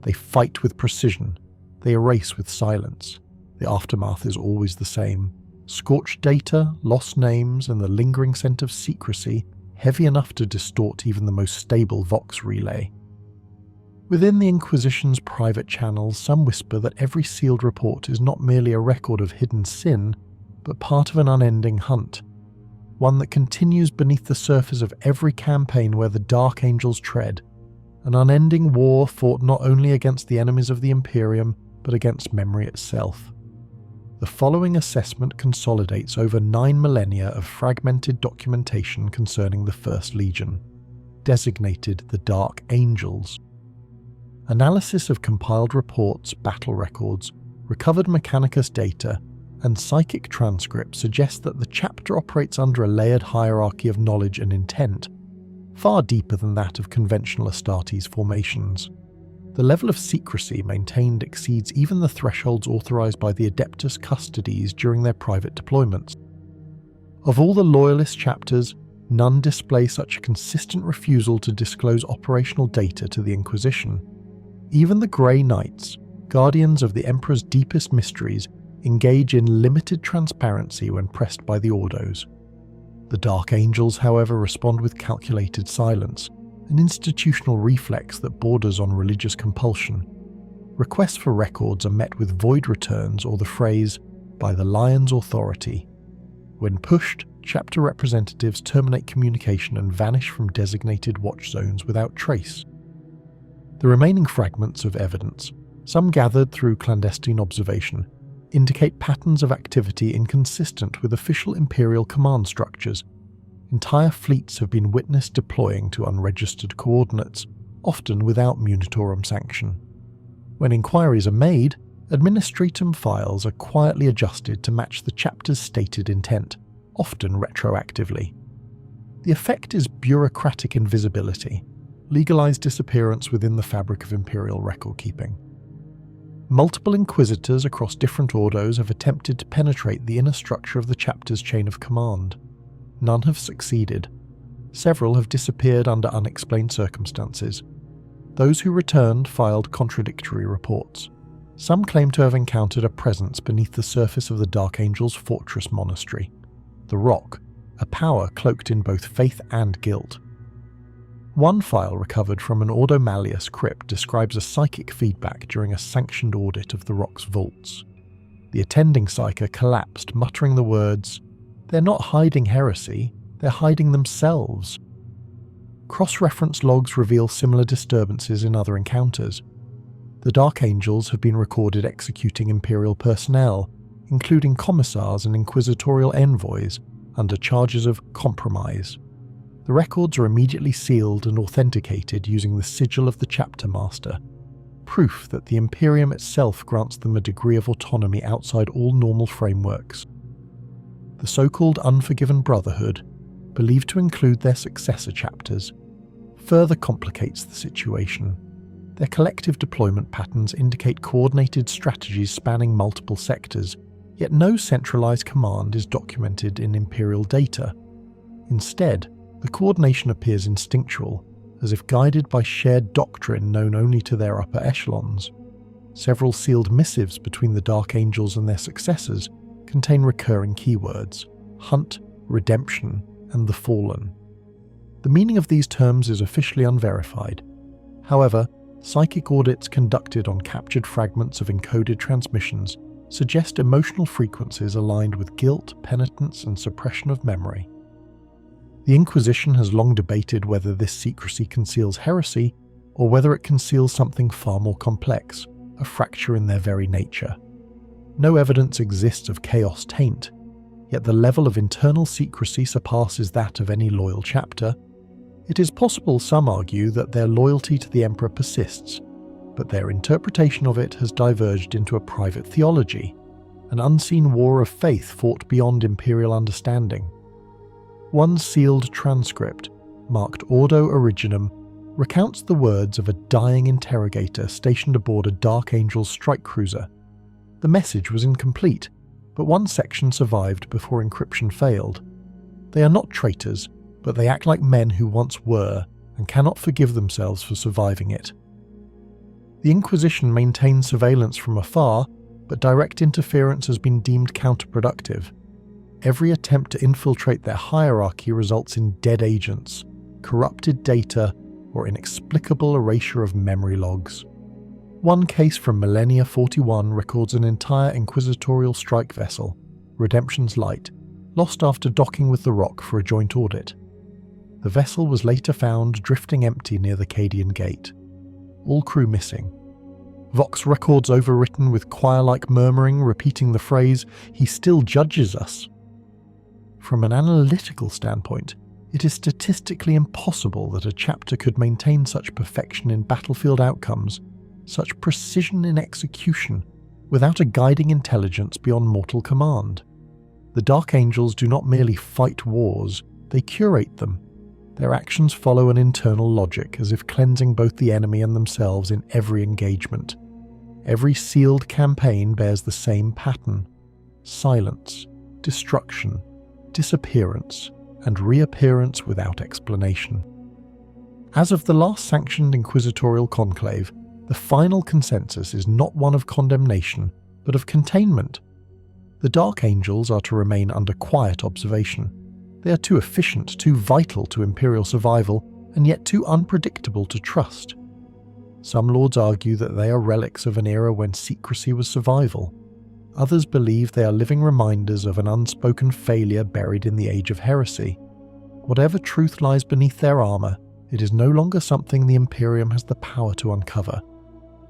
They fight with precision. They erase with silence. The aftermath is always the same. Scorched data, lost names, and the lingering scent of secrecy, heavy enough to distort even the most stable Vox relay. Within the Inquisition's private channels, some whisper that every sealed report is not merely a record of hidden sin, but part of an unending hunt, one that continues beneath the surface of every campaign where the Dark Angels tread, an unending war fought not only against the enemies of the Imperium, but against memory itself. The following assessment consolidates over 9 millennia of fragmented documentation concerning the First Legion, designated the Dark Angels. Analysis of compiled reports, battle records, recovered Mechanicus data, and psychic transcripts suggests that the chapter operates under a layered hierarchy of knowledge and intent, far deeper than that of conventional Astartes formations. The level of secrecy maintained exceeds even the thresholds authorized by the Adeptus Astartes during their private deployments. Of all the loyalist chapters, none display such a consistent refusal to disclose operational data to the Inquisition. Even the Grey Knights, guardians of the Emperor's deepest mysteries, engage in limited transparency when pressed by the Ordos. The Dark Angels, however, respond with calculated silence, an institutional reflex that borders on religious compulsion. Requests for records are met with void returns or the phrase, "by the Lion's authority." When pushed, chapter representatives terminate communication and vanish from designated watch zones without trace. The remaining fragments of evidence, some gathered through clandestine observation, indicate patterns of activity inconsistent with official Imperial command structures. Entire fleets have been witnessed deploying to unregistered coordinates, often without munitorum sanction. When inquiries are made, administratum files are quietly adjusted to match the chapter's stated intent, often retroactively. The effect is bureaucratic invisibility, legalized disappearance within the fabric of Imperial record-keeping. Multiple inquisitors across different ordos have attempted to penetrate the inner structure of the chapter's chain of command. None have succeeded. Several have disappeared under unexplained circumstances. Those who returned filed contradictory reports. Some claim to have encountered a presence beneath the surface of the Dark Angel's fortress-monastery, the Rock, a power cloaked in both faith and guilt. One file recovered from an Ordo Malleus crypt describes a psychic feedback during a sanctioned audit of the Rock's vaults. The attending psyker collapsed, muttering the words, "They're not hiding heresy, they're hiding themselves." Cross-reference logs reveal similar disturbances in other encounters. The Dark Angels have been recorded executing Imperial personnel, including commissars and inquisitorial envoys, under charges of compromise. The records are immediately sealed and authenticated using the sigil of the chapter master, proof that the Imperium itself grants them a degree of autonomy outside all normal frameworks. The so-called Unforgiven Brotherhood, believed to include their successor chapters, further complicates the situation. Their collective deployment patterns indicate coordinated strategies spanning multiple sectors, yet no centralized command is documented in Imperial data. Instead, the coordination appears instinctual, as if guided by shared doctrine known only to their upper echelons. Several sealed missives between the Dark Angels and their successors contain recurring keywords: hunt, redemption, and the fallen. The meaning of these terms is officially unverified. However, psychic audits conducted on captured fragments of encoded transmissions suggest emotional frequencies aligned with guilt, penitence, and suppression of memory. The Inquisition has long debated whether this secrecy conceals heresy or whether it conceals something far more complex, a fracture in their very nature. No evidence exists of chaos taint, yet the level of internal secrecy surpasses that of any loyal chapter. It is possible, some argue, that their loyalty to the Emperor persists, but their interpretation of it has diverged into a private theology, an unseen war of faith fought beyond Imperial understanding. One sealed transcript, marked Ordo Originum, recounts the words of a dying interrogator stationed aboard a Dark Angel's strike cruiser. The message was incomplete, but one section survived before encryption failed. They are not traitors, but they act like men who once were and cannot forgive themselves for surviving it. The Inquisition maintains surveillance from afar, but direct interference has been deemed counterproductive. Every attempt to infiltrate their hierarchy results in dead agents, corrupted data, or inexplicable erasure of memory logs. One case from Millennia 41 records an entire inquisitorial strike vessel, Redemption's Light, lost after docking with the Rock for a joint audit. The vessel was later found drifting empty near the Cadian Gate. All crew missing. Vox records overwritten with choir-like murmuring repeating the phrase, "He still judges us." From an analytical standpoint, it is statistically impossible that a chapter could maintain such perfection in battlefield outcomes, such precision in execution, without a guiding intelligence beyond mortal command. The Dark Angels do not merely fight wars, they curate them. Their actions follow an internal logic, as if cleansing both the enemy and themselves in every engagement. Every sealed campaign bears the same pattern: silence, destruction, disappearance, and reappearance without explanation. As of the last sanctioned inquisitorial conclave, the final consensus is not one of condemnation, but of containment. The Dark Angels are to remain under quiet observation. They are too efficient, too vital to Imperial survival, and yet too unpredictable to trust. Some lords argue that they are relics of an era when secrecy was survival. Others believe they are living reminders of an unspoken failure buried in the age of heresy. Whatever truth lies beneath their armour, it is no longer something the Imperium has the power to uncover.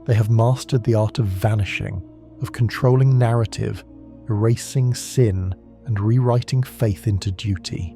They have mastered the art of vanishing, of controlling narrative, erasing sin, and rewriting faith into duty.